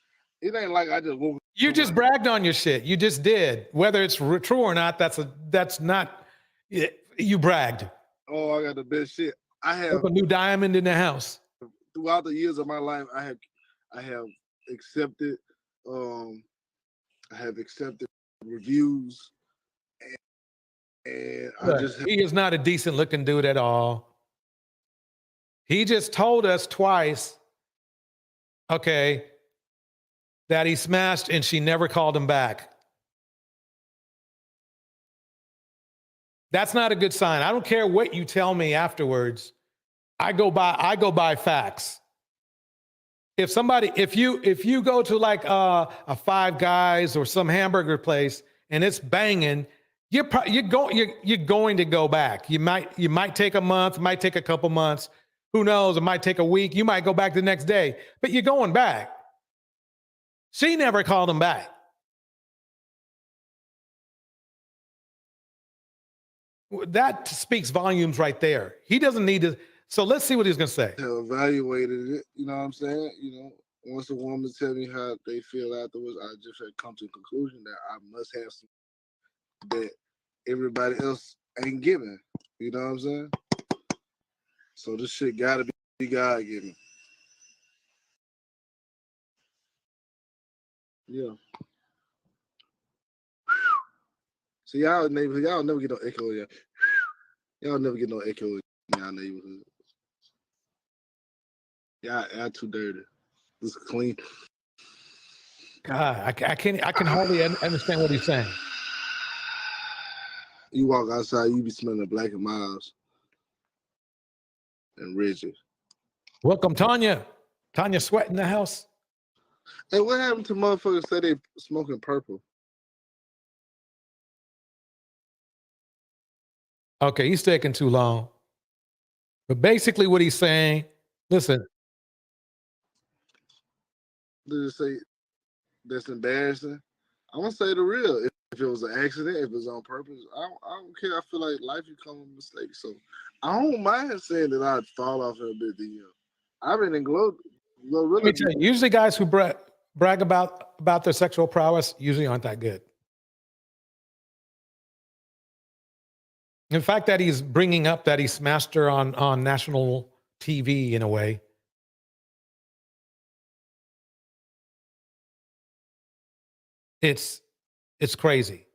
It ain't like I just woke. You just bragged on your shit. You just did. Whether it's true or not, that's not. You bragged. Oh, I got the best shit. I have a new diamond in the house. Throughout the years of my life, I have accepted. I have accepted reviews, and he is not a decent looking dude at all. He just told us twice, okay, that he smashed and she never called him back. That's not a good sign. I don't care what you tell me afterwards. I go by facts. If you go to like a Five Guys or some hamburger place and it's banging, you're going to go back. You might take a month, might take a couple months. Who knows? It might take a week. You might go back the next day, but you're going back. She never called him back. That speaks volumes right there. He doesn't need to. So let's see what he's going to say. Evaluated it, you know what I'm saying? Once a woman tell me how they feel afterwards, I just had come to the conclusion that I must have some that everybody else ain't giving. You know what I'm saying? So this shit gotta be God given. Yeah. So y'all never get no echo in y'all never get no echo in y'all neighborhood. Y'all too dirty. It's clean. God, I can hardly understand what he's saying. You walk outside, you be smelling black and miles and rigid. Welcome, Tanya. Tanya Sweat in the house. Hey, what happened to motherfuckers say they smoking purple? Okay, he's taking too long. But basically what he's saying, listen. Did it say that's embarrassing? I'm gonna say the real. If it was an accident, if it was on purpose, I don't care. I feel like life becomes a mistake. So I don't mind saying that I'd fall off in a bit the year. I've been in glow. Let me tell you, usually guys who brag about their sexual prowess usually aren't that good. In fact, that he's bringing up that he smashed her on national TV in a way. It's crazy.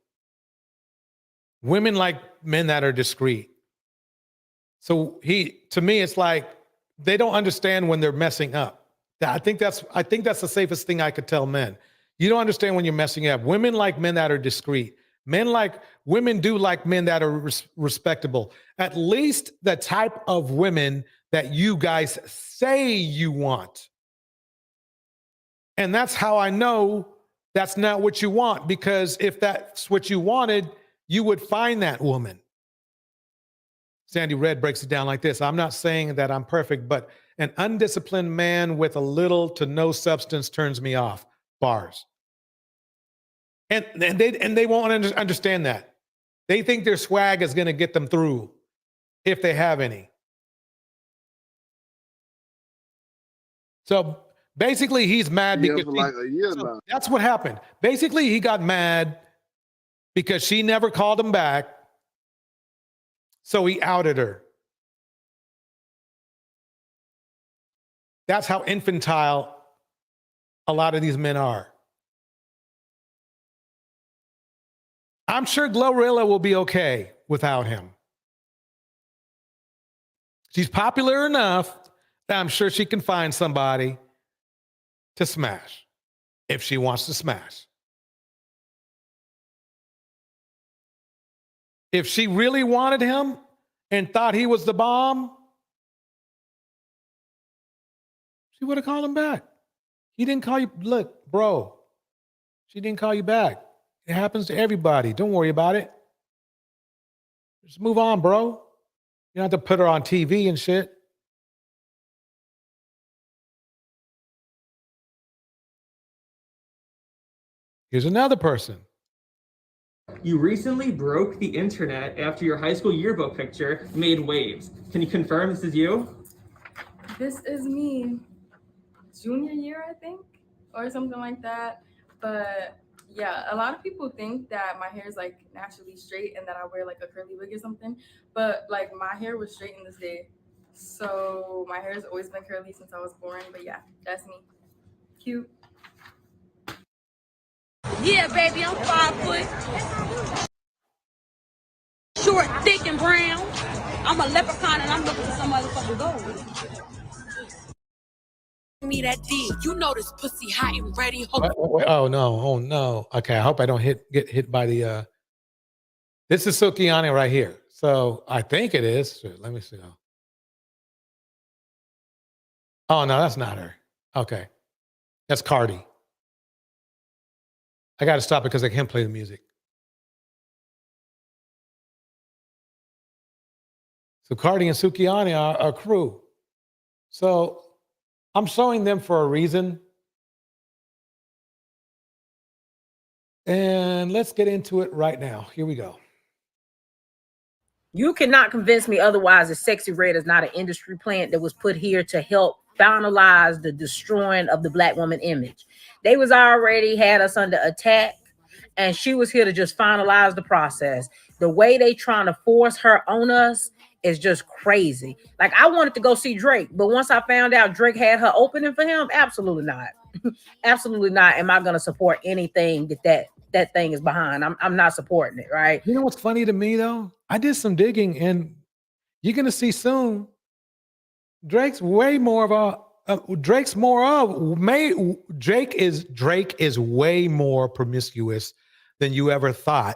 Women like men that are discreet. So to me, it's like they don't understand when they're messing up. I think that's the safest thing I could tell men. You don't understand when you're messing up. Women like men that are discreet. Women do like men that are respectable. At least the type of women that you guys say you want. And that's how I know that's not what you want, because if that's what you wanted, you would find that woman. Sandy Red breaks it down like this. I'm not saying that I'm perfect, but an undisciplined man with a little to no substance turns me off. Bars. And they won't understand that. They think their swag is going to get them through, if they have any. So basically, he's mad because for like a year now. That's what happened. Basically, he got mad because she never called him back. So he outed her. That's how infantile a lot of these men are. I'm sure Glorilla will be okay without him. She's popular enough that I'm sure she can find somebody to smash if she wants to smash. If she really wanted him and thought he was the bomb, she would have called him back. He didn't call you. Look, bro, she didn't call you back. It happens to everybody. Don't worry about it. Just move on, bro. You don't have to put her on TV and shit. Here's another person. You recently broke the internet after your high school yearbook picture made waves. Can you confirm this is you? This is me, junior year, I think, or something like that. But yeah, a lot of people think that my hair is like naturally straight and that I wear like a curly wig or something. But like my hair was straight in this day. So my hair has always been curly since I was born. But yeah, that's me. Cute. Yeah, baby, I'm 5 foot. Short, thick, and brown. I'm a leprechaun and I'm looking for some motherfucking gold. Me that D. You know this pussy hot and ready. Wait, oh no. Okay, I hope I don't get hit by the this is Sukihana right here. So I think it is. Let me see. Oh no, that's not her. Okay. That's Cardi. I gotta stop it because I can't play the music. So Cardi and Sukihana are a crew. So I'm showing them for a reason. And let's get into it right now. Here we go. You cannot convince me otherwise that Sexy Red is not an industry plant that was put here to help finalize the destroying of the black woman image. They was already had us under attack, and she was here to just finalize the process. The way they trying to force her on us is just crazy. Like, I wanted to go see Drake, but once I found out Drake had her opening for him, absolutely not. Absolutely not. Am I going to support anything that thing is behind? I'm not supporting it, right? You know what's funny to me though? I did some digging, and you're gonna see soon. Drake's way more of a Drake is way more promiscuous than you ever thought.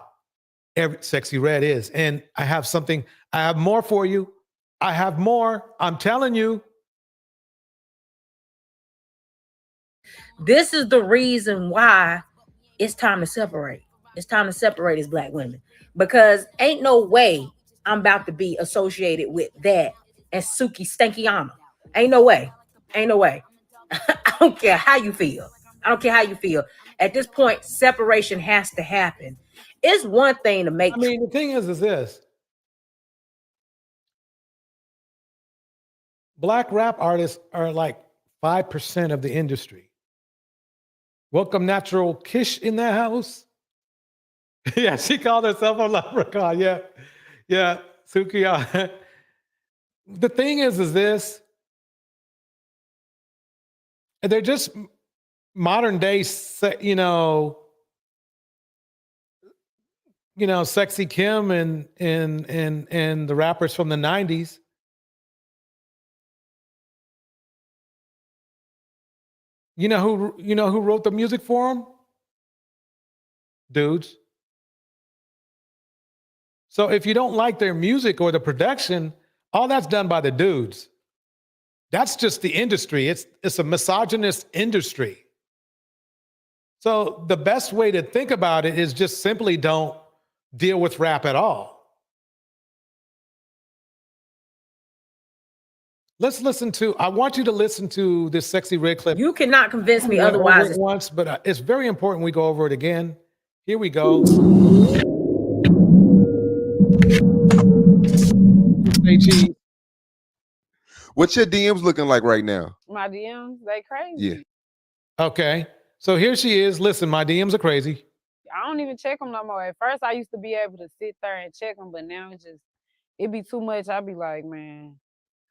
Sexy Red is, and I have more for you. I have more. I'm telling you. This is the reason why it's time to separate. It's time to separate as black women, because ain't no way I'm about to be associated with that and Sukihana. Ain't no way. Ain't no way. I don't care how you feel. I don't care how you feel. At this point, separation has to happen. It's one thing to make. I mean, the thing is this. Black rap artists are like 5% of the industry. Welcome Natural Kish in the house. Yeah, she called herself a leprechaun. Yeah, Sukihana. The thing is this. They're just modern day, Sexy Kim and the rappers from the 90s. You know who wrote the music for them? Dudes. So if you don't like their music or the production, all that's done by the dudes. That's just the industry. It's a misogynist industry. So the best way to think about it is just simply don't deal with rap at all. I want you to listen to this Sexy Red clip. You cannot convince me otherwise. Once, but it's very important we go over it again. Here we go. What's your DMs looking like right now? My DMs, they crazy. Yeah. Okay. So here she is. Listen, my DMs are crazy. I don't even check them no more. At first, I used to be able to sit there and check them, but now it be too much. I be like, man,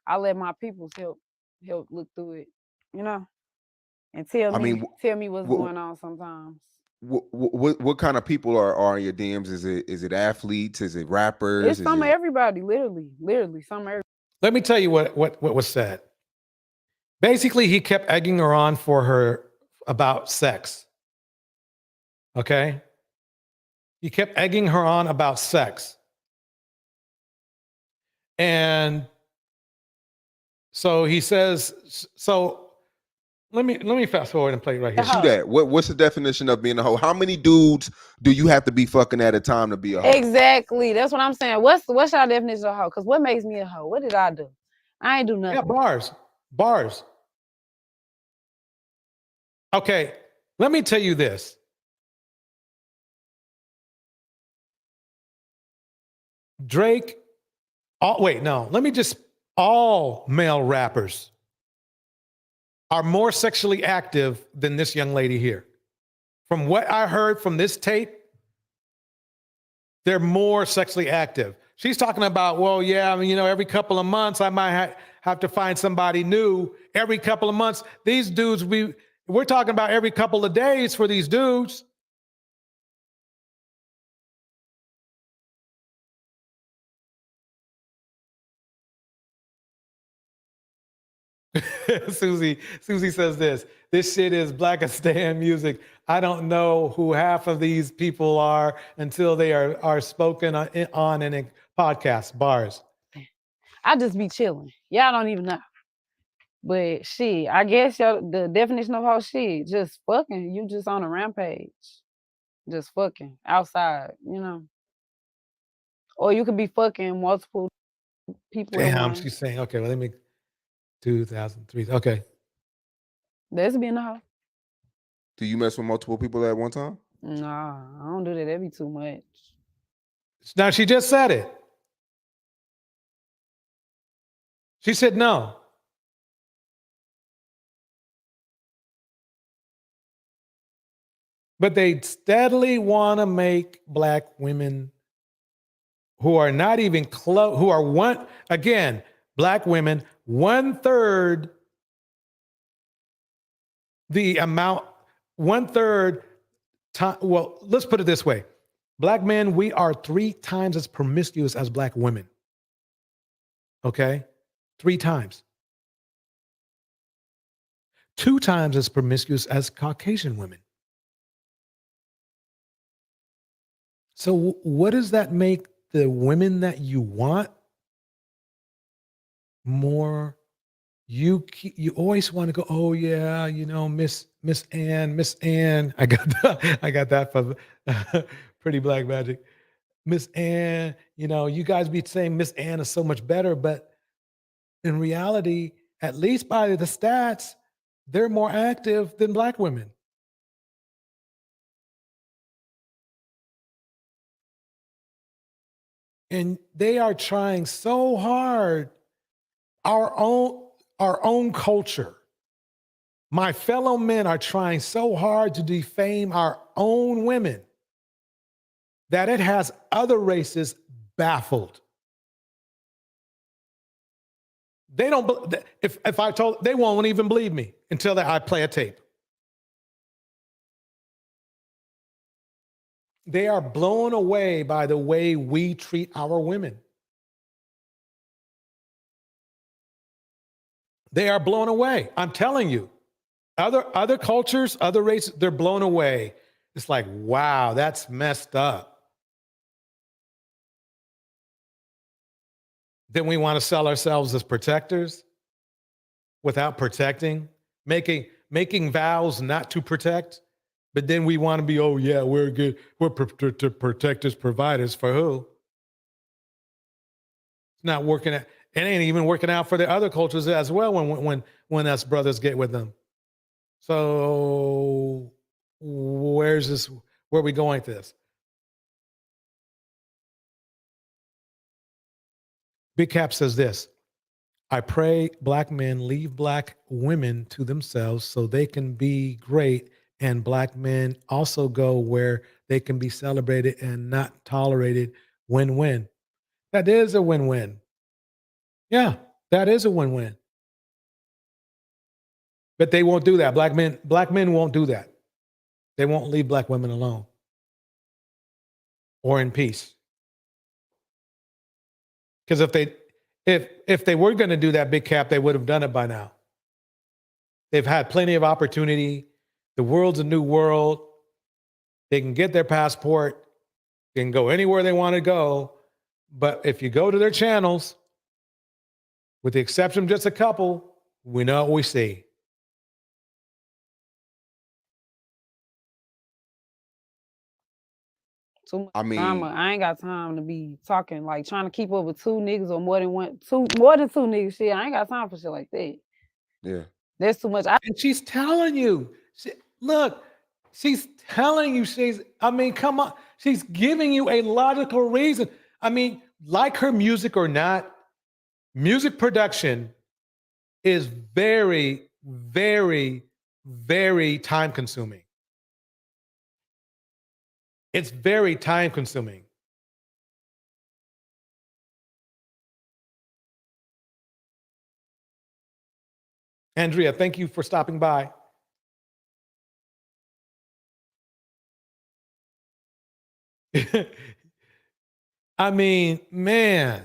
I let my people help look through it, and tell me what's going on sometimes. What kind of people are in your DMs? Is it athletes? Is it rappers? It's some of everybody, literally some of everybody. Let me tell you what was said. Basically, he kept egging her on for her about sex. Okay? He kept egging her on about sex. And so he says, let me fast forward and play it right here. Do that. What's the definition of being a hoe? How many dudes do you have to be fucking at a time to be a hoe? Exactly. That's what I'm saying. What's your definition of a hoe? Because what makes me a hoe? What did I do? I ain't do nothing. Yeah, bars. Okay, let me tell you this. Drake, all male rappers are more sexually active than this young lady here. From what I heard from this tape, they're more sexually active. She's talking about, every couple of months I might have to find somebody new. Every couple of months, these dudes, we're talking about every couple of days for these dudes. Susie says this shit is Blackistan music. I don't know who half of these people are until they are spoken on in a podcast. Bars. I just be chilling. Y'all don't even know. But shit, I guess the definition of hoe shit, just fucking. You just on a rampage. Just fucking outside, Or you could be fucking multiple people. Damn, she's saying, okay, well, let me 2003. Okay. That's being a hoe. Do you mess with multiple people at one time? Nah, I don't do that. That'd be too much. Now she just said it. She said no. But they steadily want to make black women who are not even close, who are black women, 1/3 the amount, 1/3 time. Well, let's put it this way. Black men, we are 3 times as promiscuous as black women. Okay? 3 times. 2 times as promiscuous as Caucasian women. So what does that make the women that you want more? You always want to go, oh yeah, Miss Ann. I got that from Pretty Black Magic. Miss Ann, you guys be saying Miss Ann is so much better, but in reality, at least by the stats, they're more active than black women. And they are trying so hard, our own culture. My fellow men are trying so hard to defame our own women that it has other races baffled. They don't, if I told, they won't even believe me until I play a tape. They are blown away by the way we treat our women. They are blown away. I'm telling you. Other cultures, other races, they're blown away. It's like, wow, that's messed up. Then we want to sell ourselves as protectors without protecting, making vows not to protect. But then we want to be, oh yeah, we're good. We're protectors, providers for who? It's not working. It ain't even working out for the other cultures as well when us brothers get with them. So where are we going with this? Big Cap says this: I pray black men leave black women to themselves so they can be great, and black men also go where they can be celebrated and not tolerated. Win-win. That is a win-win. Yeah, that is a win-win. But they won't do that. Black men won't do that. They won't leave black women alone or in peace. Because if they were going to do that, Big Cap, they would have done it by now. They've had plenty of opportunity. The world's a new world. They can get their passport. They can go anywhere they want to go. But if you go to their channels, with the exception of just a couple, we know what we see. Too much I mean, drama. I ain't got time to be talking, like trying to keep up with 2 niggas or more than 2 niggas. Shit, I ain't got time for shit like that. Yeah. That's too much. And she's telling you, look, she's telling you, come on. She's giving you a logical reason. I mean, like her music or not, music production is very, very, very time consuming. It's very time consuming. Andrea, thank you for stopping by. I mean, man.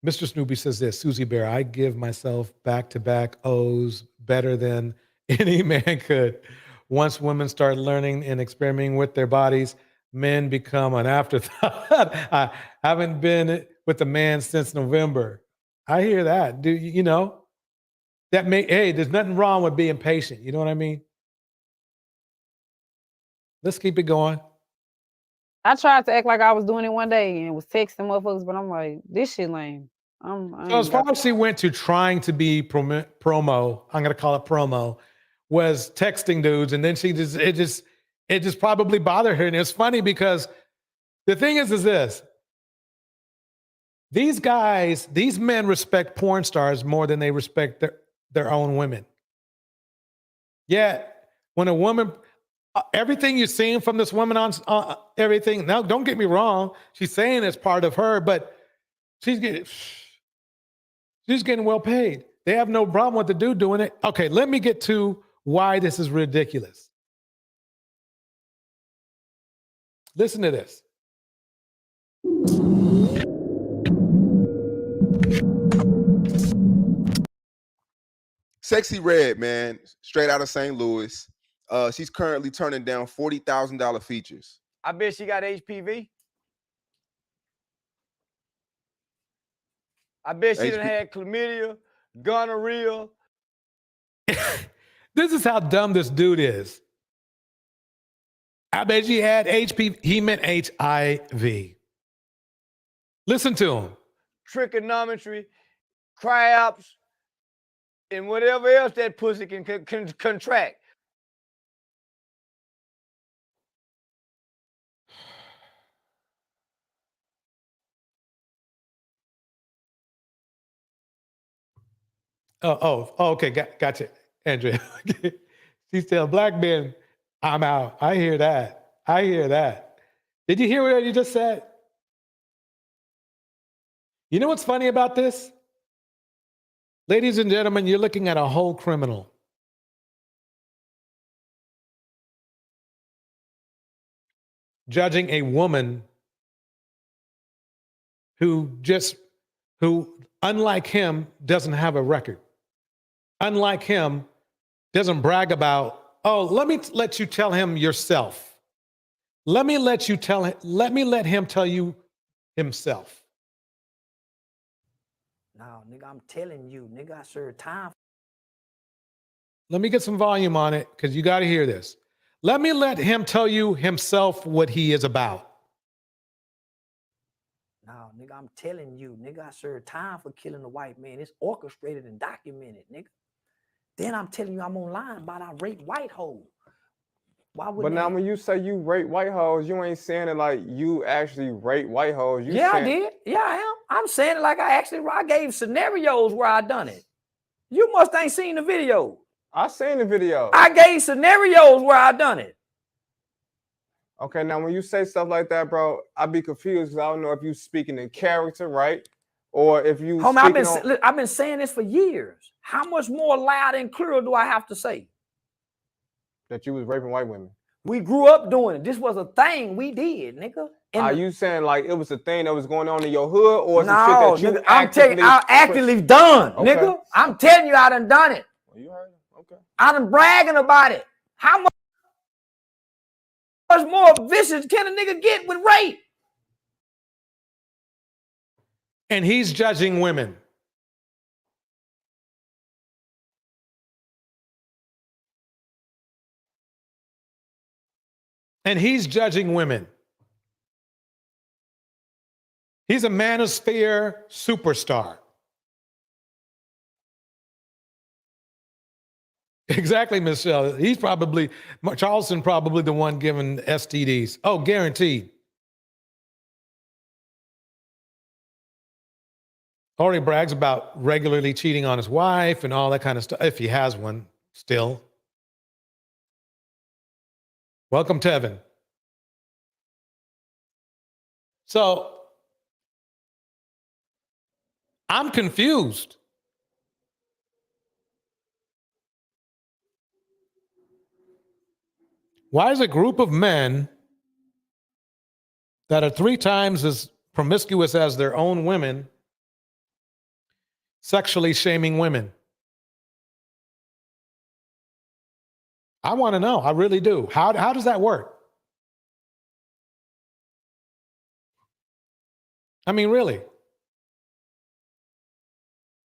Mr. Snoopy says this: Susie Bear, I give myself back-to-back O's better than any man could. Once women start learning and experimenting with their bodies, men become an afterthought. I haven't been with a man since November. I hear that. Hey, there's nothing wrong with being patient. You know what I mean? Let's keep it going. I tried to act like I was doing it one day and was texting motherfuckers, but I'm like, this shit lame. So as far as she went to trying to be promo, I'm going to call it promo, was texting dudes, and then it just probably bothered her. And it's funny because the thing is this: These guys, these men respect porn stars more than they respect their own women. Yet, when a woman, everything you're seeing from this woman on everything, now don't get me wrong, she's saying it's part of her, but she's getting well paid. They have no problem with the dude doing it. Okay, let me get to why this is ridiculous. Listen to this. Sexy Red, man, straight out of St. Louis. She's currently turning down $40,000 features. I bet she got HPV. I bet she done had chlamydia, gonorrhea. This is how dumb this dude is. I bet she had HPV. He meant HIV. Listen to him. Trigonometry, crabs, and whatever else that pussy can contract. Okay, gotcha, Andrea. She's still black men. I'm out. I hear that. Did you hear what you just said? You know what's funny about this? Ladies and gentlemen, you're looking at a whole criminal. Judging a woman who, unlike him, doesn't have a record. Unlike him, doesn't brag about, let me let you tell him yourself. Let me let him tell you himself. No, nigga, I'm telling you, nigga, I serve time. Let me get some volume on it, because you got to hear this. Let me let him tell you himself what he is about. No, nigga, I'm telling you, nigga, I serve time for killing a white man. It's orchestrated and documented, nigga. Then I'm telling you I'm online about I rape white hoes. Why would But now when you say you rape white hoes, you ain't saying it like you actually rape white hoes. You I saying, did. Yeah, I am. I'm saying it like I gave scenarios where I done it. You must ain't seen the video. I seen the video. I gave scenarios where I done it. Okay, now when you say stuff like that, bro, I be confused because I don't know if you speaking in character, right? Or if you Homie, I've been saying this for years. How much more loud and clear do I have to say? That you was raping white women. We grew up doing it. This was a thing we did, nigga. Are you saying like it was a thing that was going on in your hood, or is it no, shit that you nigga, I'm telling you, I actively done, Okay. nigga. I'm telling you, I done done it. Well, you heard it. Okay. I done bragging about it. How much more vicious can a nigga get with rape? And he's judging women. And he's judging women. He's a manosphere superstar. Exactly, Michelle. Charleston probably the one giving STDs. Oh, guaranteed. Already brags about regularly cheating on his wife and all that kind of stuff, if he has one still. Welcome, Tevin. So, I'm confused. Why is a group of men that are 3 times as promiscuous as their own women sexually shaming women? I want to know. I really do. How does that work? I mean, really?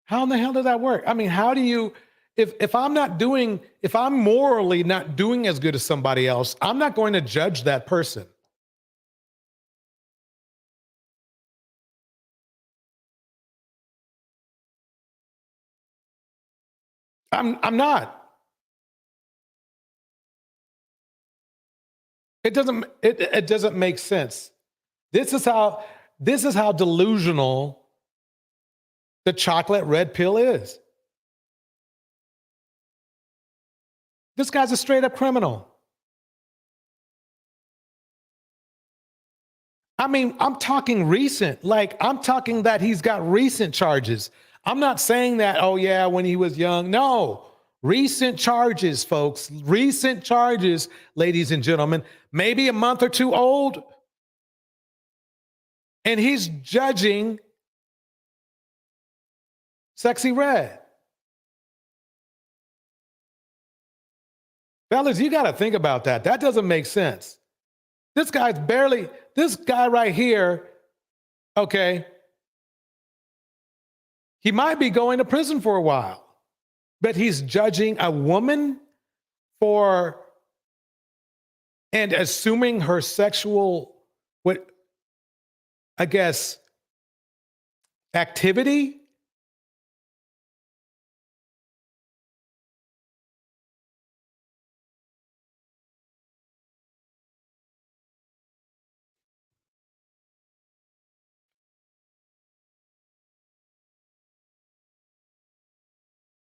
How in the hell does that work? I mean, how do you, if I'm morally not doing as good as somebody else, I'm not going to judge that person. I'm not. It doesn't make sense. This is how delusional the chocolate red pill is. This guy's a straight up criminal. I mean, I'm talking recent. Like, I'm talking that he's got recent charges. I'm not saying that, oh, yeah, when he was young. No, recent charges, folks. Recent charges, ladies and gentlemen. Maybe a month or two old. And he's judging Sexy Red. Fellas, you got to think about that. That doesn't make sense. This guy right here, okay, he might be going to prison for a while, but he's judging a woman for and assuming her sexual, activity.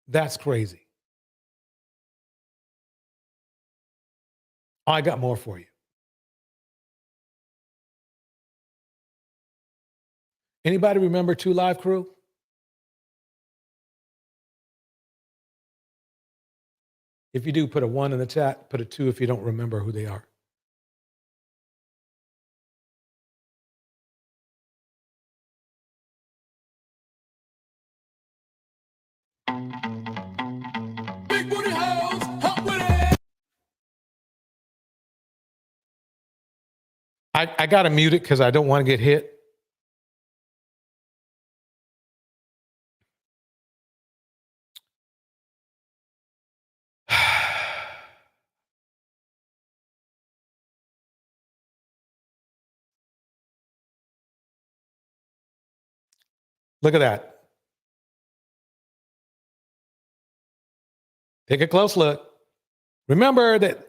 That's crazy. I got more for you. Anybody remember 2 Live Crew? If you do, put a 1 in the chat, put a 2 if you don't remember who they are. I got to mute it because I don't want to get hit. Look at that. Take a close look. Remember that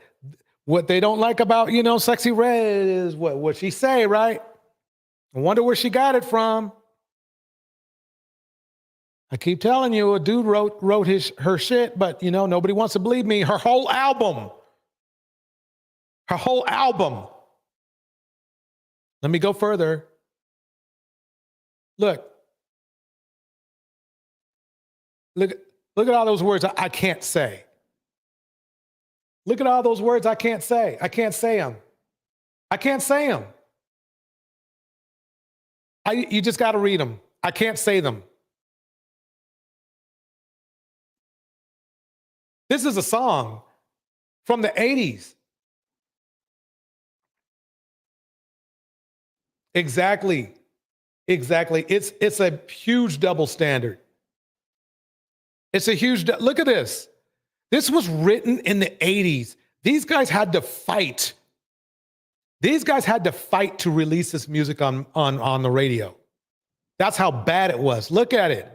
what they don't like about, Sexy Red is what she say, right? I wonder where she got it from. I keep telling you, a dude wrote her shit, but nobody wants to believe me. Her whole album. Let me go further. Look at all those words I can't say. Look at all those words I can't say. I can't say them. You just got to read them. I can't say them. This is a song from the 80s. Exactly. It's a huge double standard. Look at this. This was written in the 80s. These guys had to fight. To release this music on the radio. That's how bad it was. Look at it.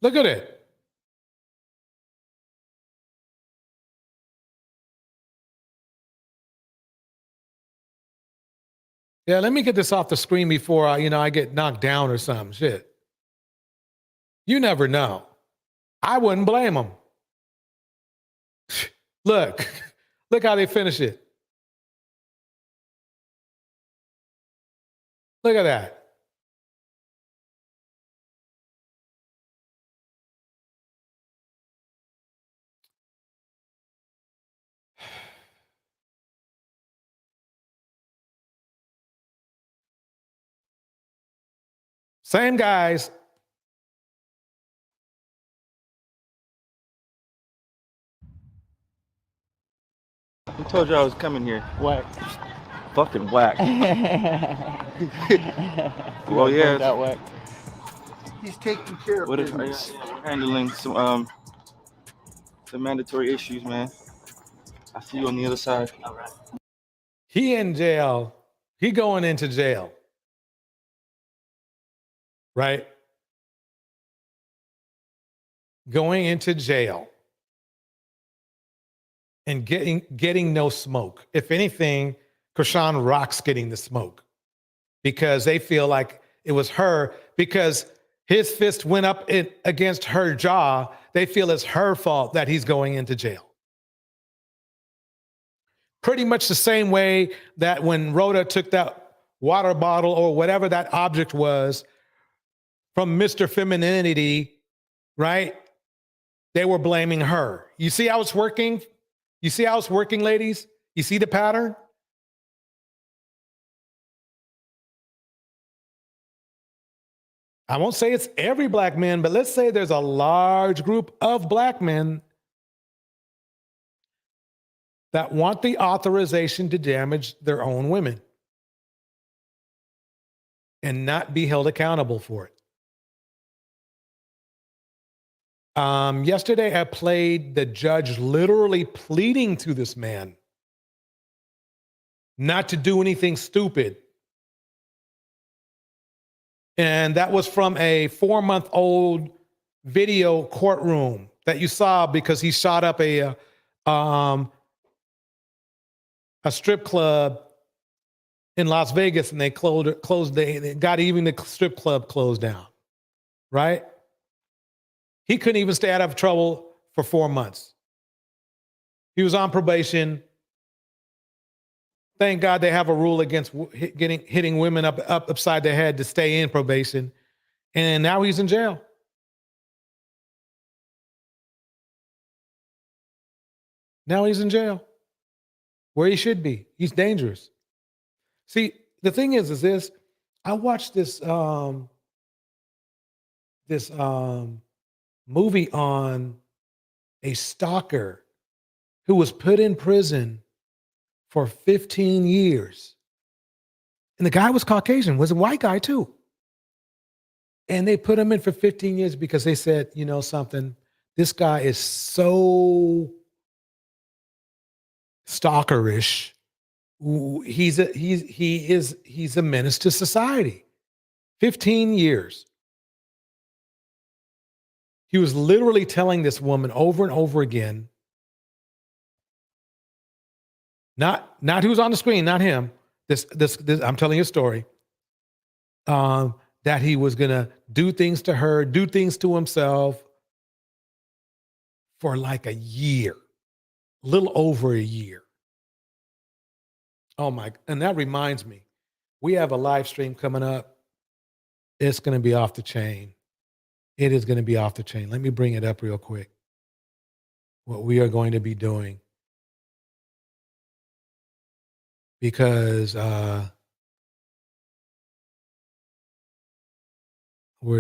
Look at it. Yeah, let me get this off the screen before I get knocked down or something. Shit. You never know. I wouldn't blame them. Look how they finish it. Look at that. Same guys. Who told you I was coming here? Whack. Fucking whack. Well, yeah. That whack. He's taking care of business. We're handling some mandatory issues, man. I see you on the other side. All right. He in jail. He going into jail. Right? Going into jail. and getting no smoke. If anything, Krishan Rock's getting the smoke because they feel like it was her, because his fist went up against her jaw. They feel it's her fault that he's going into jail. Pretty much the same way that when Rhoda took that water bottle or whatever that object was from Mr. Femininity, right? They were blaming her. You see how it's working? You see how it's working, ladies? You see the pattern? I won't say it's every black man, but let's say there's a large group of black men that want the authorization to damage their own women and not be held accountable for it. Yesterday, I played the judge literally pleading to this man not to do anything stupid. And that was from a 4-month-old video courtroom that you saw because he shot up a strip club in Las Vegas, and they they got even the strip club closed down, right? He couldn't even stay out of trouble for 4 months. He was on probation. Thank God they have a rule against hitting women up upside the head to stay in probation. And now he's in jail. Now he's in jail where he should be. He's dangerous. See, the thing is this, I watched this movie on a stalker who was put in prison for 15 years. And the guy was Caucasian, was a white guy too. And they put him in for 15 years because they said, you know something, this guy is so stalkerish. He's a menace to society. 15 years. He was literally telling this woman over and over again, not who's on the screen, not him. This I'm telling you a story. That he was gonna do things to her, do things to himself for like a year, a little over a year. Oh my, and that reminds me, we have a live stream coming up. It's gonna be off the chain. It is gonna be off the chain. Let me bring it up real quick. What we are going to be doing. Because where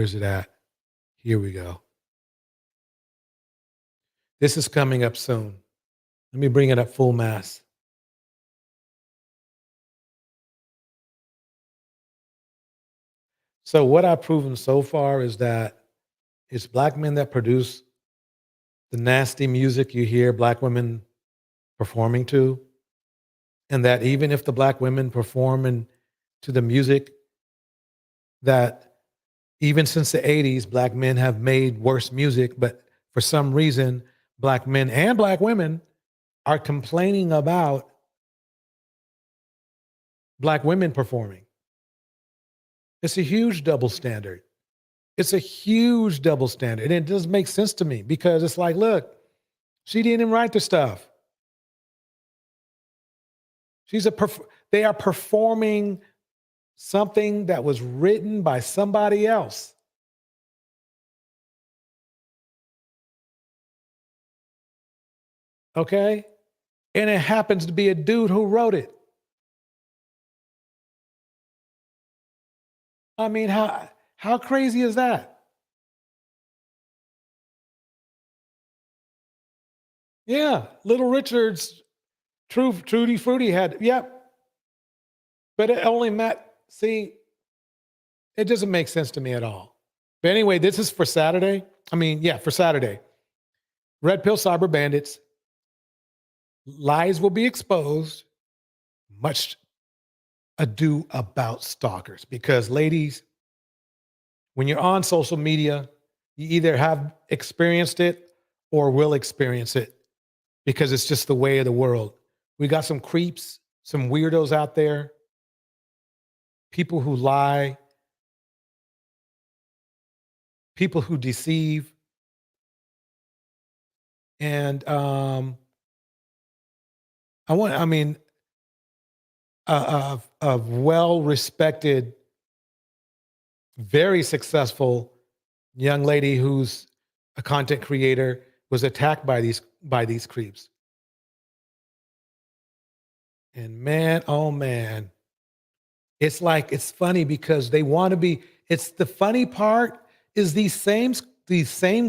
is it at? Here we go. This is coming up soon. Let me bring it up full mass. So what I've proven so far is that it's black men that produce the nasty music you hear black women performing to. And that even if the black women perform to the music, that even since the 80s, black men have made worse music, but for some reason, black men and black women are complaining about black women performing. It's a huge double standard. It's a huge double standard. And it doesn't make sense to me because it's like, look, she didn't even write the stuff. They are performing something that was written by somebody else. Okay? And it happens to be a dude who wrote it. I mean, how crazy is that? Yeah, Little Richard's Trudy Fruity had, yep. But it only see, it doesn't make sense to me at all. But anyway, this is for Saturday. For Saturday. Red Pill Cyber Bandits. Lies will be exposed. Much ado about stalkers. Because ladies, when you're on social media, you either have experienced it or will experience it. because it's just the way of the world. We got some creeps, some weirdos out there, people who lie, people who deceive, and a well-respected, very successful young lady who's a content creator was attacked by these creeps. And man, oh man, it's funny because they want to be. It's the funny part is these same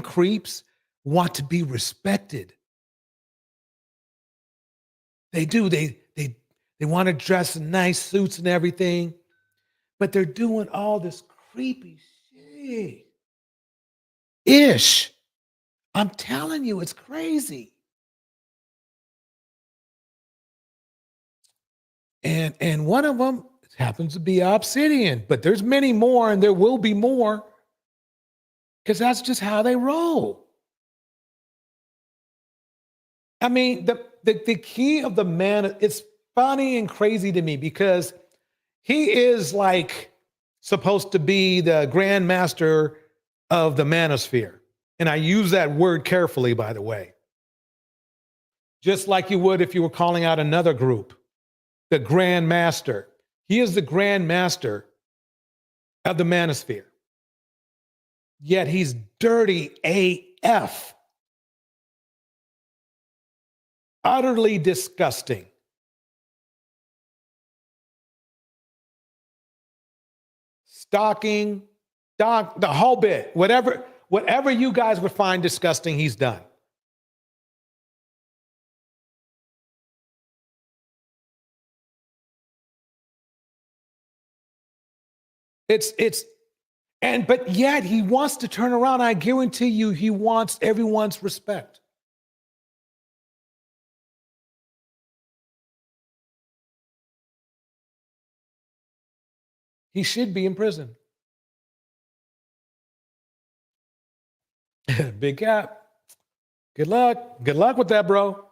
creeps want to be respected. They do. They want to dress in nice suits and everything, but they're doing all this creepy shit. Ish. I'm telling you, it's crazy. And one of them happens to be Obsidian, but there's many more, and there will be more, because that's just how they roll. I mean, the key of the man, it's funny and crazy to me because he is like supposed to be the grand master of the manosphere. And I use that word carefully, by the way. Just like you would if you were calling out another group, the grand master. He is the grand master of the manosphere. Yet he's dirty AF. Utterly disgusting. Stalking, the whole bit. Whatever you guys would find disgusting, he's done. But yet he wants to turn around. I guarantee you, he wants everyone's respect. He should be in prison. Big Cap. Good luck. Good luck with that, bro.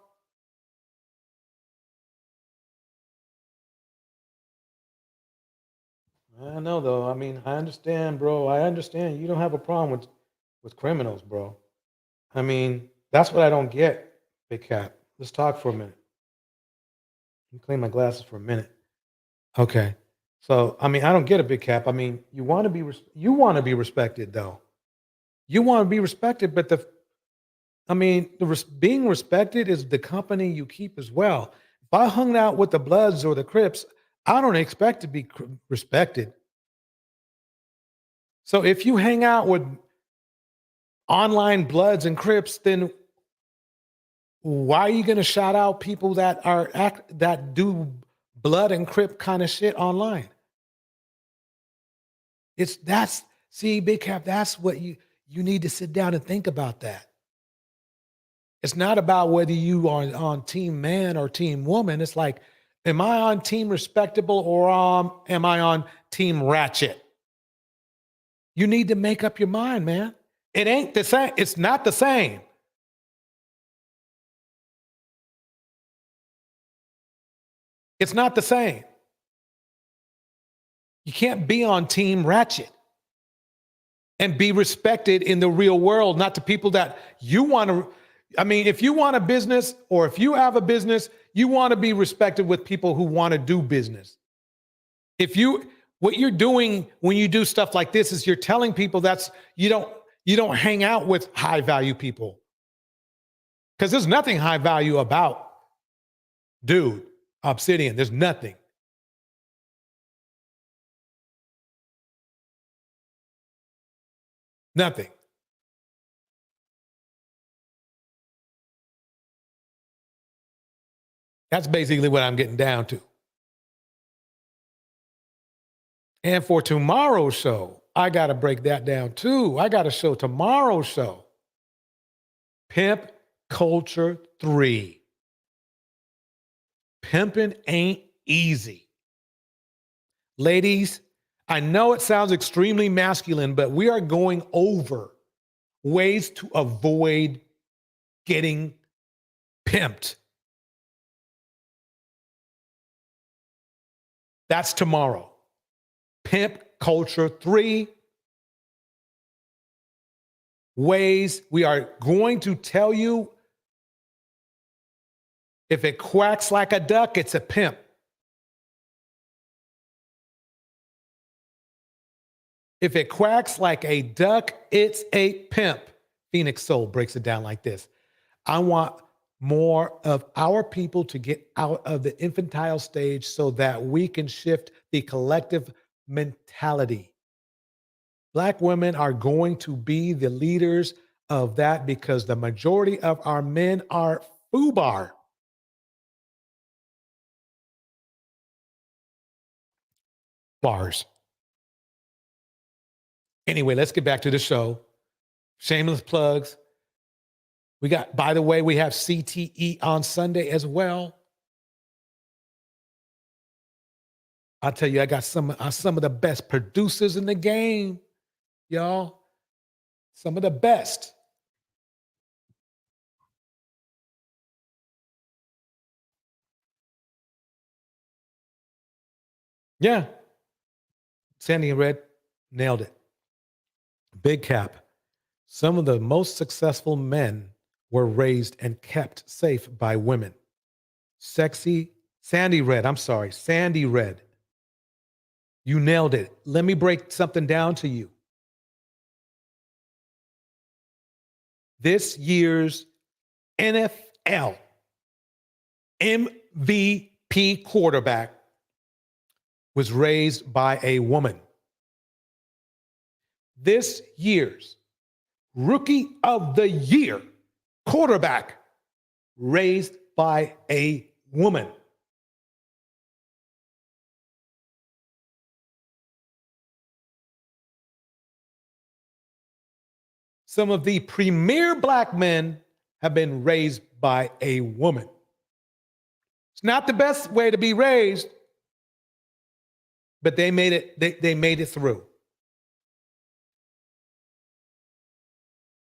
I know, though. I mean, I understand, bro. I understand. You don't have a problem with criminals, bro. I mean, that's what I don't get, Big Cap. Let's talk for a minute. Let me clean my glasses for a minute. Okay. So, I mean, I don't get a Big Cap. I mean, you want to be respected, though. You want to be respected, but being respected is the company you keep as well. If I hung out with the Bloods or the Crips, I don't expect to be respected. So if you hang out with online Bloods and Crips, then why are you going to shout out people that do Blood and Crip kind of shit online? See, Big Cap, that's what you need to sit down and think about that. It's not about whether you are on team man or team woman. It's like, am I on team respectable or am I on team ratchet? You need to make up your mind, man. It ain't the same. It's not the same. It's not the same. You can't be on team ratchet and be respected in the real world, not the people that you want to. I mean, if you want a business or if you have a business, you want to be respected with people who want to do business. What you're doing when you do stuff like this is you're telling people you don't hang out with high value people. Because there's nothing high value about Obsidian. There's nothing. Nothing. That's basically what I'm getting down to. And for tomorrow's show, I got to break that down too. I got to show tomorrow's show. Pimp Culture 3. Pimping ain't easy. Ladies, I know it sounds extremely masculine, but we are going over ways to avoid getting pimped. That's tomorrow. Pimp culture 3 ways we are going to tell you if it quacks like a duck, it's a pimp. If it quacks like a duck, it's a pimp. Phoenix Soul breaks it down like this. I want more of our people to get out of the infantile stage so that we can shift the collective mentality. Black women are going to be the leaders of that because the majority of our men are FUBAR. Bars. Anyway, let's get back to the show. Shameless plugs. We got, by the way, we have CTE on Sunday as well. I'll tell you, I got some of the best producers in the game, y'all. Some of the best. Yeah. Sandy and Red nailed it. Big cap. Some of the most successful men were raised and kept safe by women. Sandy Red. You nailed it. Let me break something down to you. This year's NFL MVP quarterback was raised by a woman. This year's Rookie of the Year quarterback raised by a woman. Some of the premier black men have been raised by a woman. It's not the best way to be raised, but they made it, they made it through.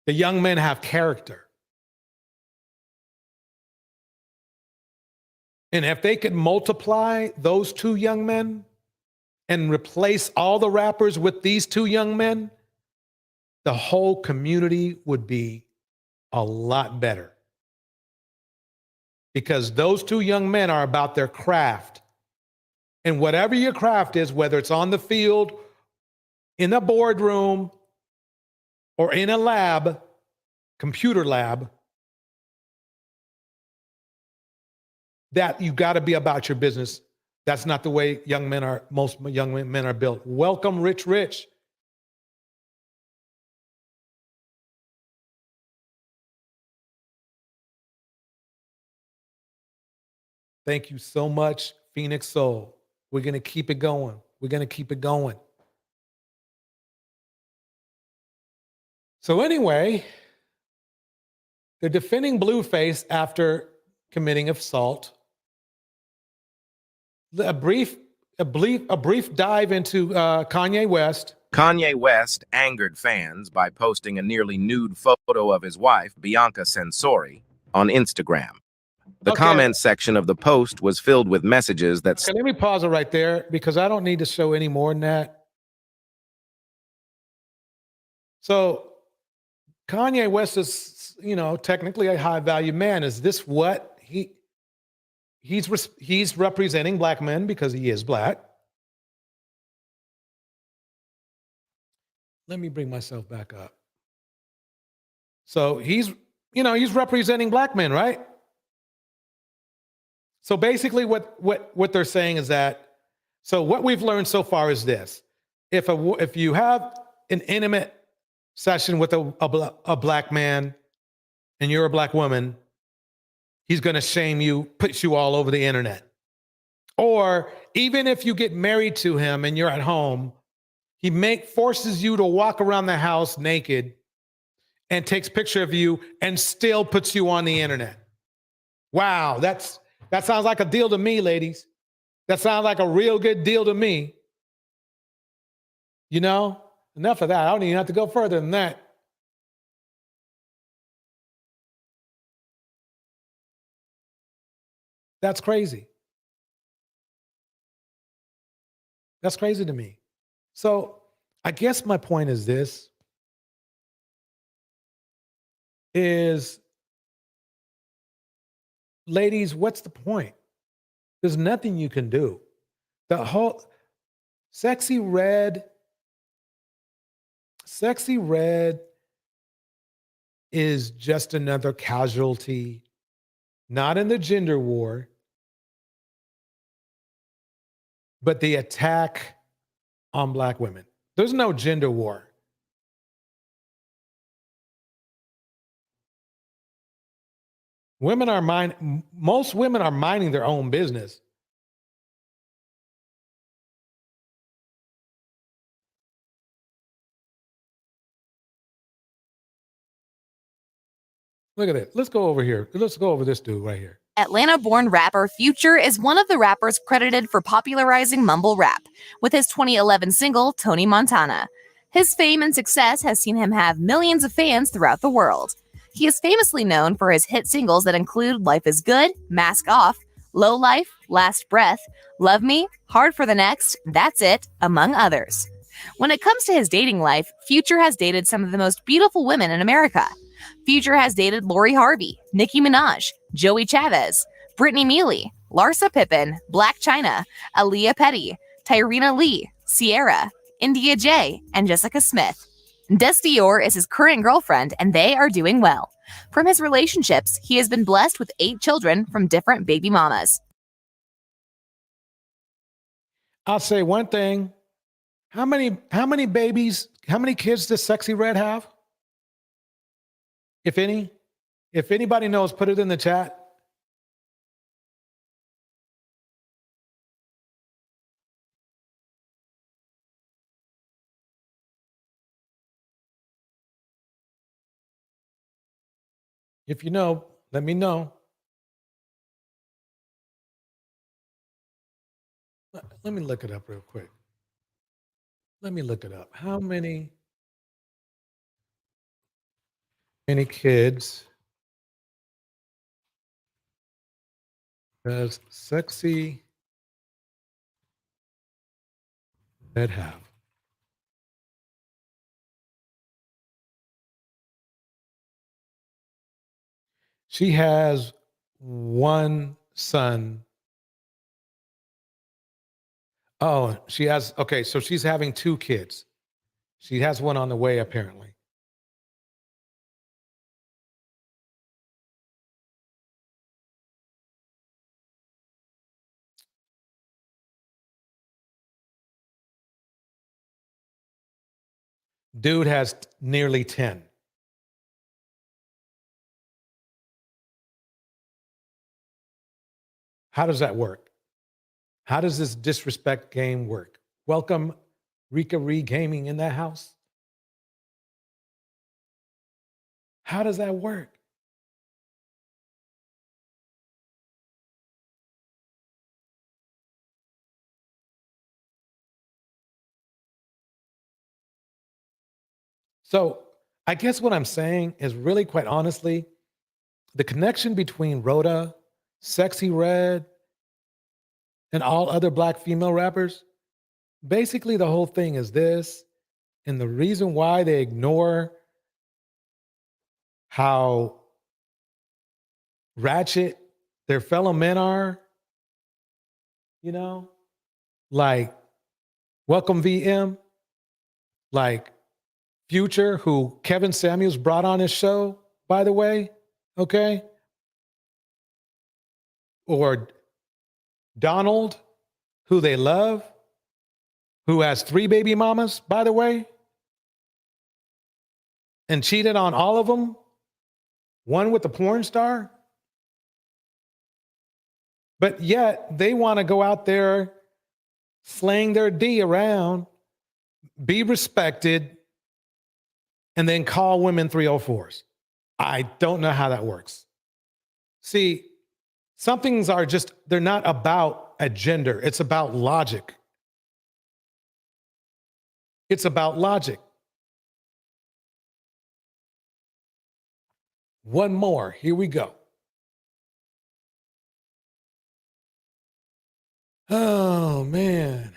The young men have character. And if they could multiply those 2 young men and replace all the rappers with these 2 young men, the whole community would be a lot better. Because those 2 young men are about their craft. And whatever your craft is, whether it's on the field, in a boardroom, or in a lab, computer lab, that you got to be about your business. That's not the way most young men are built. Welcome, Rich. Thank you so much, Phoenix Soul. We're going to keep it going. So anyway, they're defending Blueface after committing assault. A brief dive into Kanye West. Kanye West angered fans by posting a nearly nude photo of his wife, Bianca Censori, on Instagram. The comment section of the post was filled with messages that... Okay, let me pause it right there because I don't need to show any more than that. So Kanye West is, technically a high-value man. Is this what he's representing black men because he is black? Let me bring myself back up. So he's representing black men, right? So basically what they're saying is that, so what we've learned so far is this. If you have an intimate session with a black man and you're a black woman, he's going to shame you, put you all over the internet. Or even if you get married to him and you're at home, he forces you to walk around the house naked and takes picture of you and still puts you on the internet. Wow, that sounds like a deal to me, ladies. That sounds like a real good deal to me. Enough of that. I don't even have to go further than that. That's crazy. That's crazy to me. So I guess my point is this, is, ladies, what's the point? There's nothing you can do. The whole Sexy Red is just another casualty, not in the gender war, but the attack on Black women. There's no gender war. Most women are minding their own business. Look at it. Let's go over here. Let's go over this dude right here. Atlanta-born rapper Future is one of the rappers credited for popularizing mumble rap with his 2011 single, Tony Montana. His fame and success has seen him have millions of fans throughout the world. He is famously known for his hit singles that include Life is Good, Mask Off, Low Life, Last Breath, Love Me, Hard for the Next, That's It, among others. When it comes to his dating life, Future has dated some of the most beautiful women in America. Future has dated Lori Harvey, Nicki Minaj, Joey Chavez, Brittany Mealy, Larsa Pippen, Black China, Aaliyah Petty, Tyrena Lee, Sierra, India J, and Jessica Smith. Des Dior is his current girlfriend, and they are doing well. From his relationships, he has been blessed with 8 children from different baby mamas. I'll say one thing. How many kids does Sexy Red have? If any? If anybody knows, put it in the chat. If you know, let me know. Let me look it up real quick. Let me look it up. How many kids does Sexy Red have? She has one son. Oh, she has, okay, so she's having 2 kids. She has one on the way, apparently. Dude has nearly 10. How does that work? How does this disrespect game work? Welcome, Rika Ree Gaming in that house. How does that work? So I guess what I'm saying is really, quite honestly, the connection between Rhoda, Sexy Red, and all other Black female rappers, basically the whole thing is this, and the reason why they ignore how ratchet their fellow men are, you know, like Welcome VM, like Future, who Kevin Samuels brought on his show, by the way, okay? Or Donald, who they love, who has 3 baby mamas, by the way, and cheated on all of them, one with a porn star. But yet they want to go out there slaying their D around, be respected, and then call women 304s. I don't know how that works. See, some things are just, they're not about a gender. It's about logic. It's about logic. One more. Here we go. Oh man.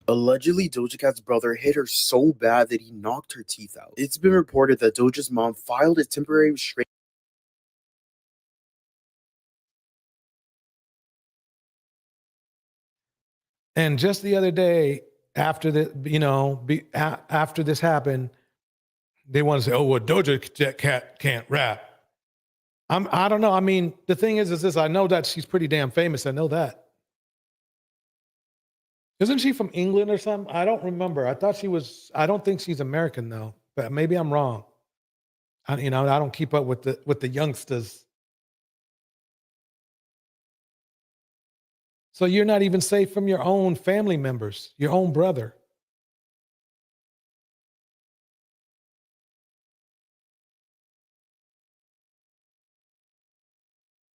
Allegedly, Doja Cat's brother hit her so bad that he knocked her teeth out. It's been reported that Doja's mom filed a temporary restraining. And just the other day, after after this happened, they want to say, "Oh, well, Doja Cat can't rap." I don't know. I mean, the thing is this: I know that she's pretty damn famous. I know that. Isn't she from England or something? I don't remember. I thought she was. I don't think she's American though, but maybe I'm wrong. I don't keep up with the youngsters. So you're not even safe from your own family members, your own brother.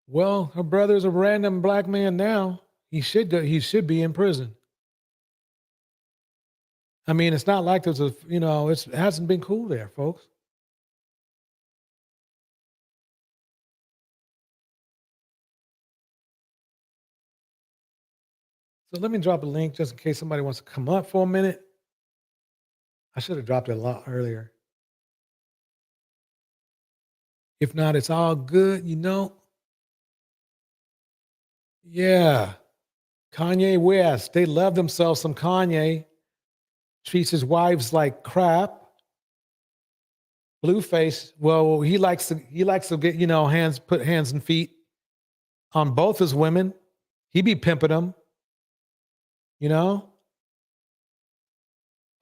Well, her brother's a random black man now. He should go. He should be in prison. I mean, it's not like there's it hasn't been cool there, folks. So let me drop a link just in case somebody wants to come up for a minute. I should have dropped it a lot earlier. If not, it's all good, Yeah. Kanye West. They love themselves some Kanye. Treats his wives like crap. Blueface, well, he likes to get, put hands and feet on both his women. He be pimping them.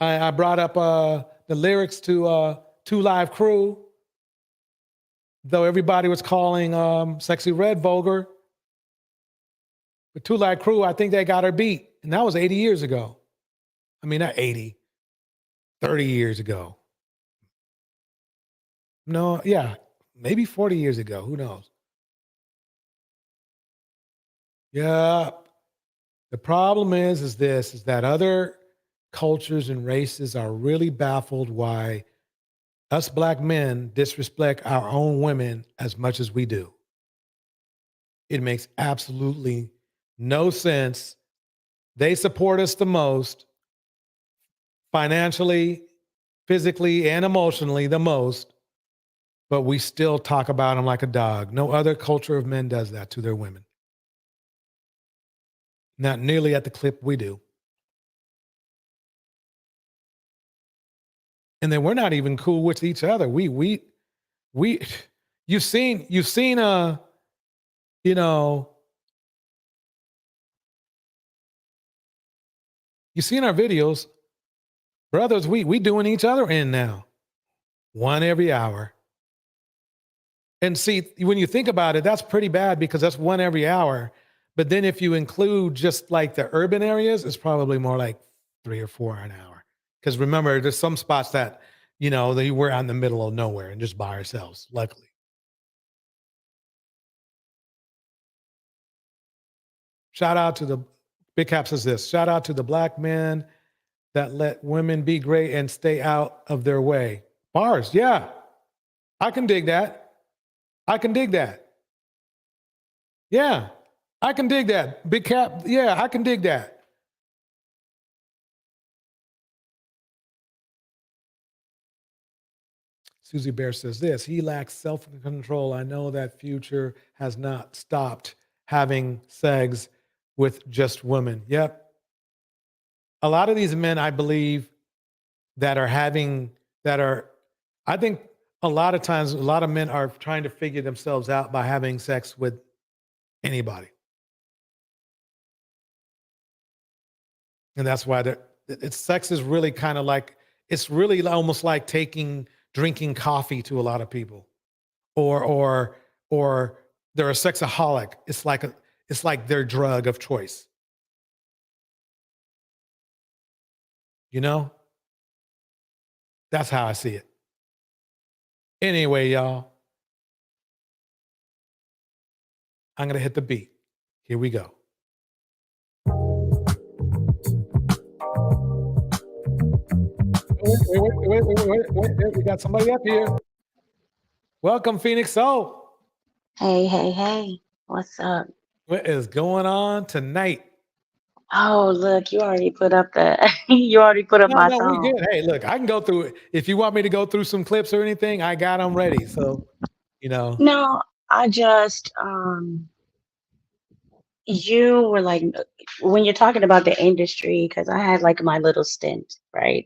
I brought up the lyrics to 2 Live Crew, though everybody was calling Sexy Red vulgar. But 2 Live Crew, I think they got her beat. And that was 80 years ago. I mean, not 80, 30 years ago. No, yeah, maybe 40 years ago. Who knows? Yeah. The problem is that other cultures and races are really baffled why us black men disrespect our own women as much as we do. It makes absolutely no sense. They support us the most, financially, physically, and emotionally the most, but we still talk about them like a dog. No other culture of men does that to their women. Not nearly at the clip we do. And then we're not even cool with each other. You've seen our videos, brothers, we doing each other in now. One every hour. And see, when you think about it, that's pretty bad because that's one every hour. But then if you include just like the urban areas, it's probably more like 3 or 4 an hour. Because remember, there's some spots that, we're out in the middle of nowhere and just by ourselves, luckily. Shout out to the, Big Cap says this, shout out to the black men that let women be great and stay out of their way. Bars, yeah. I can dig that. I can dig that. Yeah, I can dig that. Big Cap, yeah, I can dig that. Susie Bear says this, he lacks self-control. I know that Future has not stopped having sex with just women. Yep. A lot of these men, I believe, I think a lot of times, a lot of men are trying to figure themselves out by having sex with anybody. And that's why sex is really kind of like, it's really almost like drinking coffee to a lot of people. Or they're a sexaholic. It's like their drug of choice. That's how I see it. Anyway, y'all, I'm going to hit the beat. Here we go. Wait. We got somebody up here. Welcome, Phoenix Soul. Hey. What's up? What is going on tonight? Oh, look, you already put up the you already put up No, my no, we song. good. Hey, look, I can go through it. If you want me to go through some clips or anything, I got them ready. So, you know. No, I just you were like when you're talking about the industry, because I had like my little stint, right?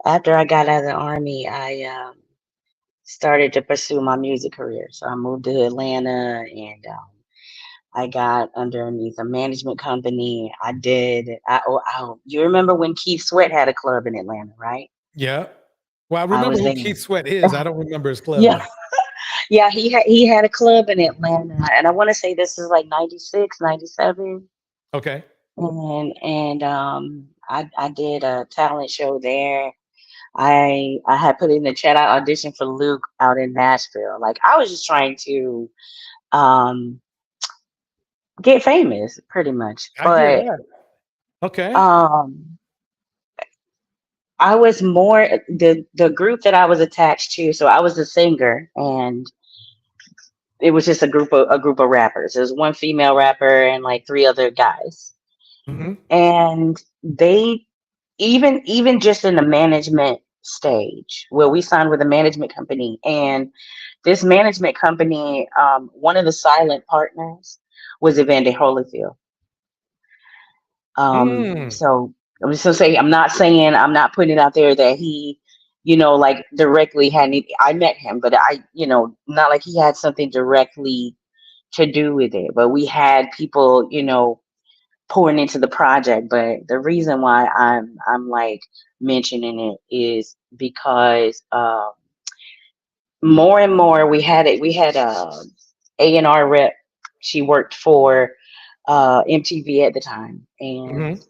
After I got out of the army, I started to pursue my music career. So I moved to Atlanta and I got underneath a management company. You remember when Keith Sweat had a club in Atlanta, right? Yeah. Well, I I remember was who there. Keith Sweat is. I don't remember his club Yeah. name. Yeah, he had a club in Atlanta, and I want to say this is like 96, 97. Okay. And I did a talent show there. I had put in the chat. I auditioned for Luke out in Nashville. Like I was just trying to get famous, pretty much. I hear But that. Okay. I was more the group that I was attached to. So I was a singer, and it was just a group of rappers. There was one female rapper and like three other guys. Mhm. And they even just in the management stage where we signed with a management company, and this management company, one of the silent partners was Evander Holyfield. So I'm just gonna say, I'm not putting it out there that he, like directly had any, I met him, but not like he had something directly to do with it, but we had people, pouring into the project. But the reason why I'm like mentioning it is because more and more we had A&R rep. She worked for MTV at the time, and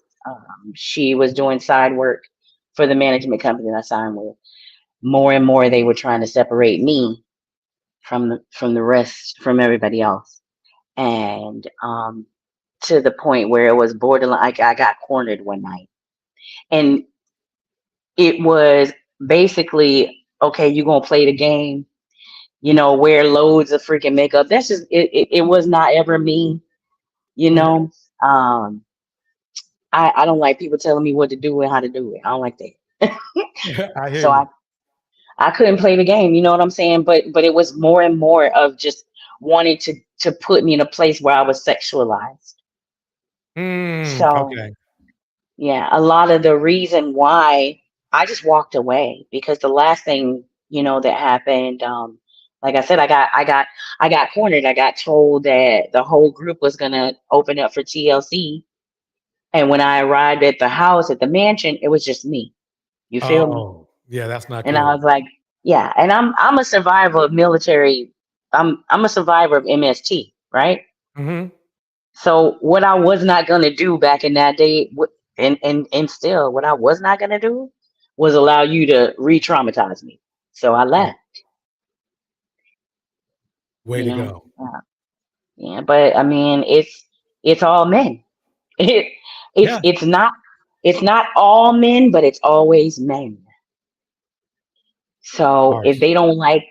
she was doing side work for the management company that I signed with. More and more they were trying to separate me from from everybody else, and to the point where it was borderline. I got cornered one night, and it was basically, okay, you're gonna play the game, wear loads of freaking makeup. That's just it was not ever me, you know. I don't like people telling me what to do and how to do it. I don't like that. I hear So you. I couldn't play the game, you know what I'm saying? But it was more and more of just wanting to put me in a place where I was sexualized. So Okay. yeah, a lot of the reason why I just walked away, because the last thing, that happened, like I said, I got cornered. I got told that the whole group was gonna open up for TLC. And when I arrived at the house, at the mansion, it was just me. You feel me? Oh, yeah, that's not And I good. was like, yeah, and I'm a survivor of military. I'm a survivor of MST, right? Mm-hmm. So what I was not gonna do back in that day, and still, what I was not gonna do was allow you to re-traumatize me. So I left. Way to go. Yeah, but I mean, it's all men. It, Yeah. it's not all men, but it's always men. So Harsh. if they don't like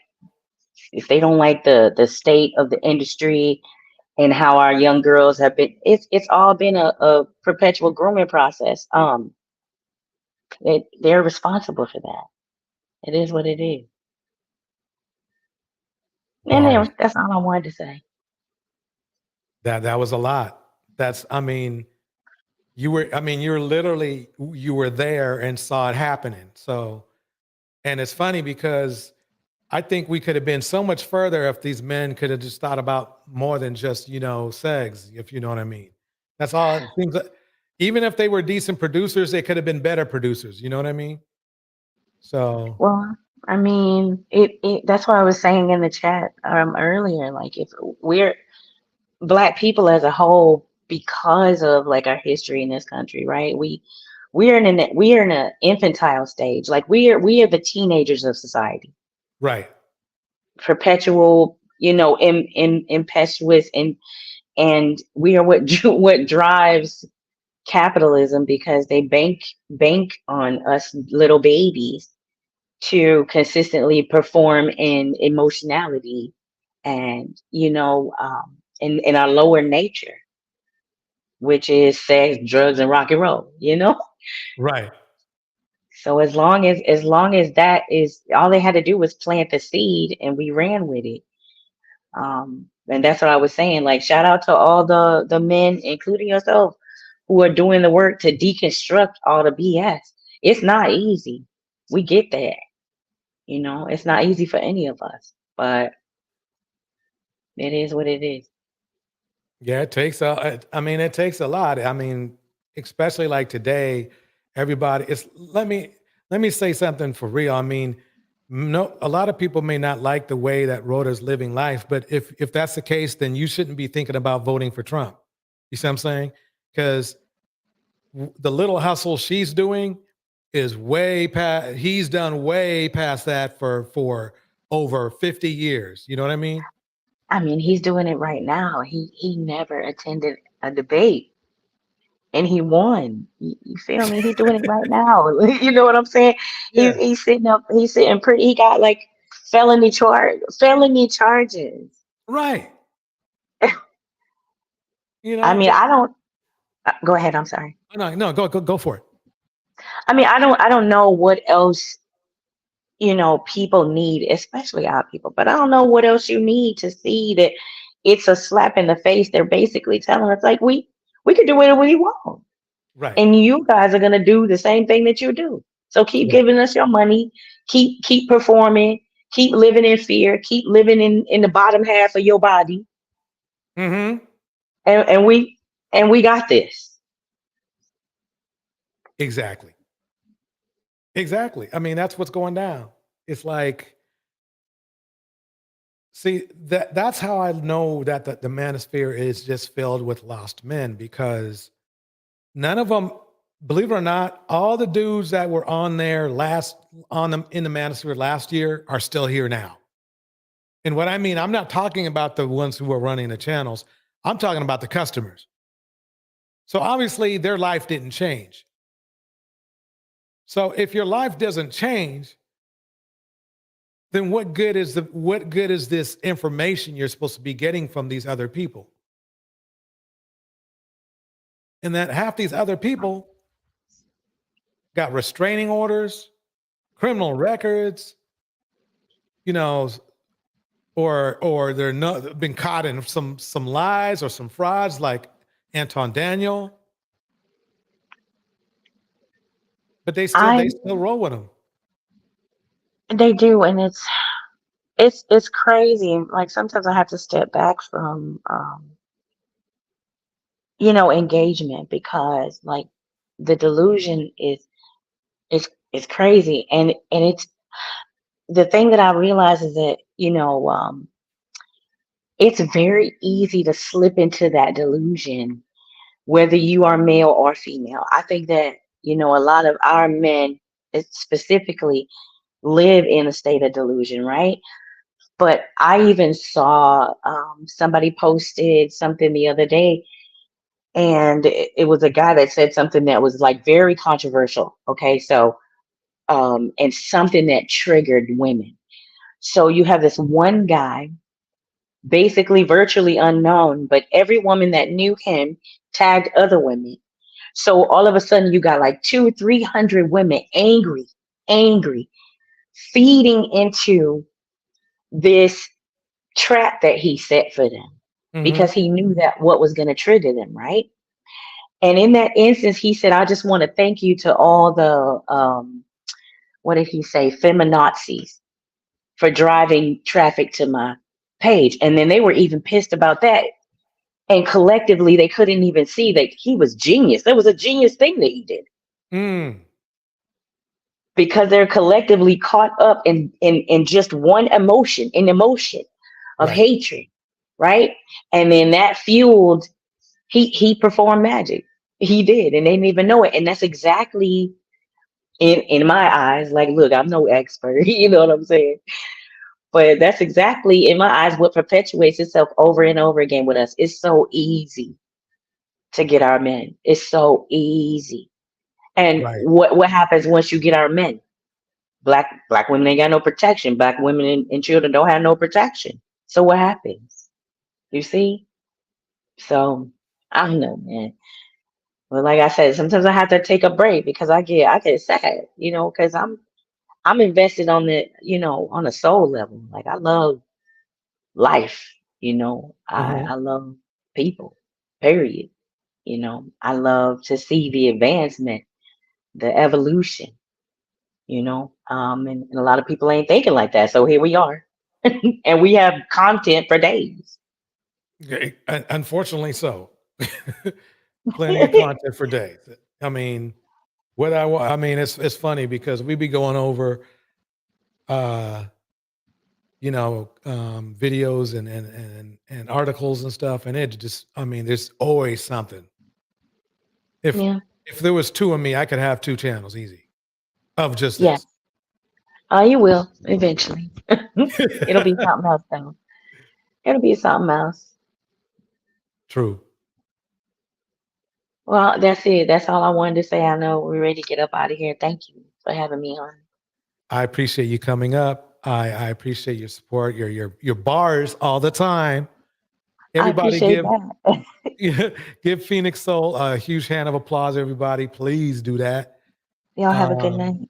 the state of the industry and how our young girls have been, it's all been a perpetual grooming process. They're responsible for that. It is what it is. And Bars. anyway, that's all I wanted to say. That was a lot. You were there and saw it happening. So, and it's funny because I think we could have been so much further if these men could have just thought about more than just, sex, if you know what I mean. That's all it seems like. Even if they were decent producers, they could have been better producers. You know what I mean? So, Well, I mean, that's what I was saying in the chat earlier. Like, if we're Black people as a whole, because of like our history in this country, right? We're in an infantile stage. Like we are the teenagers of society. right. Perpetual, impetuous, and we are what drives capitalism, because they bank on us little babies to consistently perform in emotionality and in our lower nature, which is sex, drugs, and rock and roll, you know? Right. So as long as that is all they had to do was plant the seed and we ran with it. And that's what I was saying. Like, shout out to all the men, including yourself, who are doing the work to deconstruct all the BS. It's not easy. We get that. You know, it's not easy for any of us, but it is what it is. Yeah, it takes it takes a lot. I mean, especially like today, everybody let me say something for real. I mean, no, a lot of people may not like the way that Rhoda's living life, but if that's the case, then you shouldn't be thinking about voting for Trump. You see what I'm saying? Because the little hustle she's doing is way past, he's done way past that for over 50 years. You know what I mean? I mean, he's doing it right now. He never attended a debate and he won. You feel me? He's doing it right now. You know what I'm saying? Yeah. He's sitting pretty. He got like felony charges. Right. You know, I mean, I don't. Go ahead. I'm sorry. No, go for it. I mean, I don't know what else, you know, people need, especially our people, but I don't know what else you need to see that it's a slap in the face. They're basically telling us like we could do whatever we want. Right. And you guys are gonna do the same thing that you do. So keep giving us your money, keep performing, keep living in fear, keep living in the bottom half of your body. Mm-hmm. And we got this. Exactly. I mean, that's what's going down. It's like, see, that's how I know that the manosphere is just filled with lost men, because none of them, believe it or not, all the dudes that were on there in the manosphere last year are still here now. And what I mean, I'm not talking about the ones who are running the channels. I'm talking about the customers. So obviously their life didn't change. So if your life doesn't change, then what good is this information you're supposed to be getting from these other people? And that half these other people got restraining orders, criminal records, you know, or they're not been caught in some lies or some frauds like Anton Daniel. But they still roll with them. They do, and it's crazy. Like sometimes I have to step back from you know, engagement, because like the delusion is crazy, and it's the thing that I realize is that, you know, it's very easy to slip into that delusion, whether you are male or female. I think that, you know, a lot of our men specifically live in a state of delusion, right? But I even saw somebody posted something the other day, and it was a guy that said something that was like very controversial. Okay, so and something that triggered women. So you have this one guy, basically virtually unknown, but every woman that knew him tagged other women. So all of a sudden you got like 200-300 women angry, feeding into this trap that he set for them, because he knew that what was going to trigger them, right? And in that instance, he said, I just want to thank you to all the what did he say, feminazis, for driving traffic to my page. And then they were even pissed about that. And collectively, they couldn't even see that he was genius. That was a genius thing that he did. Because they're collectively caught up in just one emotion, of hatred, right? And then that fueled, he performed magic. He did, and they didn't even know it. And that's exactly, in my eyes, like, look, I'm no expert, you know what I'm saying? But that's exactly, in my eyes, what perpetuates itself over and over again with us. It's so easy to get our men. It's so easy. And what happens once you get our men? Black women ain't got no protection. Black women and children don't have no protection. So what happens? You see? So I don't know, man. But like I said, sometimes I have to take a break because I get sad, because I'm invested on on a soul level. Like I love life, I love people, period. I love to see the advancement, the evolution, and a lot of people ain't thinking like that. So here we are. And we have content for days. Unfortunately, so plenty of content for days. I mean, it's funny because we be going over, videos and articles and stuff, and it just, there's always something. If Yeah. if there was two of me, I could have 2 channels easy of just Yeah. this. You will eventually. It'll be something else though. It'll be something else. True. Well, that's it. That's all I wanted to say. I know we're ready to get up out of here. Thank you for having me on. I appreciate you coming up. I appreciate your support, your bars all the time. Everybody I appreciate that. give Phoenix Soul a huge hand of applause, everybody. Please do that. Y'all have a good night.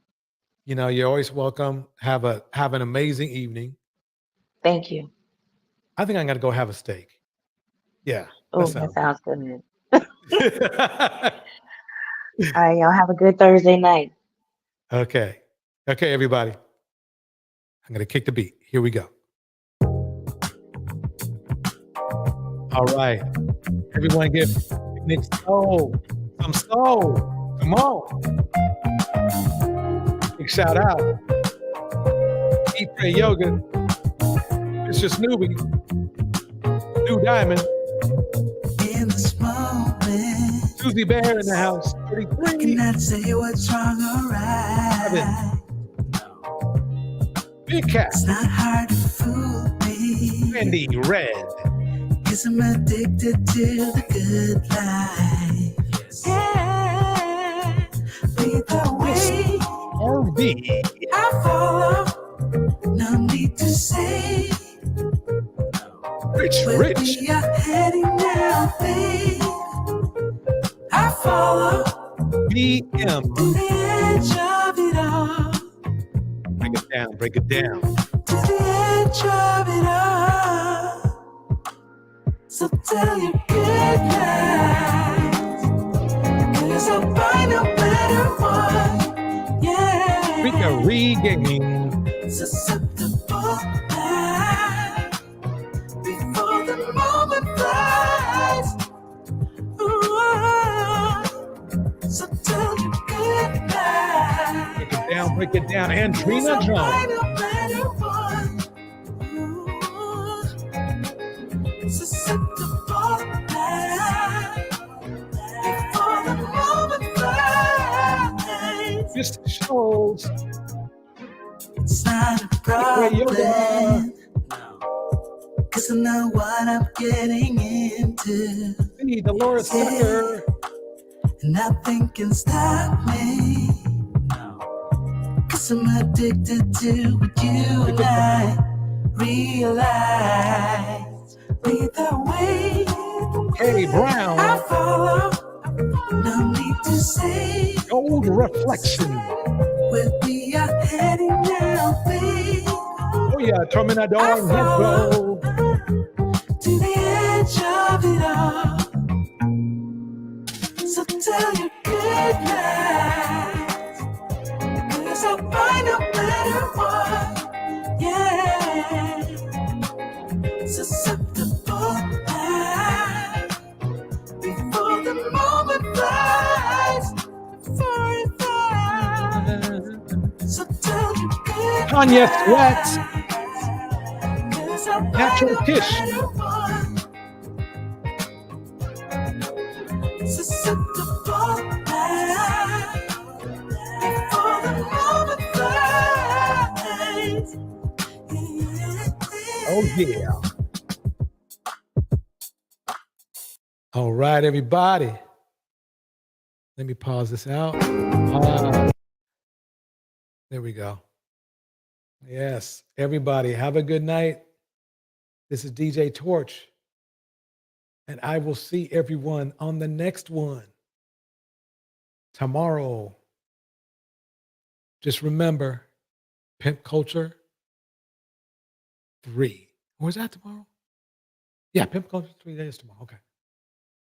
You're always welcome. Have an amazing evening. Thank you. I think I'm gonna go have a steak. Yeah. Oh, that sounds good. All right, y'all have a good Thursday night. Okay, everybody. I'm gonna kick the beat. Here we go. All right, everyone, give Nick soul some soul. Come on. Big shout out. Eat, Pray, Yoga. Mr. Snoopy. New Diamond. In this moment, Susie Bear in the house. 33. I cannot say what's wrong or right. Big Cat. It's not hard to fool me. Randy Red. Cause I'm addicted to the good life. Yeah. Lead the way. RV. I follow. No need to say. Rich. We are heading now, babe. I follow. BM. To the edge of it all. Break it down. To the edge of it all. So tell your good night. Cause I'll find no better one. Yeah. We can regain. Susceptible night. Before the moment flies. Ooh. So tell your good night. Break it down. Andrina Jones. Susceptible night. Before the moment flies. Mr. Schultz. It's not a problem. Cause I know what I'm getting into. Hey, Dolores Tucker. Nothing can stop me. Cause I'm addicted to what you and I realize. Lead the way. Hey, Brown. I follow. No need to say. Gold reflection. Where we are heading now, babe. Oh yeah, Terminator and Hero. To the edge of it all. So tell your good night. Cause I'll find a better one. Yeah. Susceptible night. Before the moment flies. Before it flies. So tell your good Kanye night. Sweat. Cause I'll find Natural a Kish. better one. Susceptible night. Before the moment flies. Oh yeah. All right, everybody. Let me pause this out. There we go. Yes, everybody, have a good night. This is DJ Torch. And I will see everyone on the next one tomorrow. Just remember, Pimp Culture 3. Or is that tomorrow? Yeah, Pimp Culture 3 days tomorrow. Okay.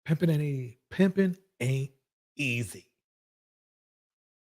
Pimping ain't easy.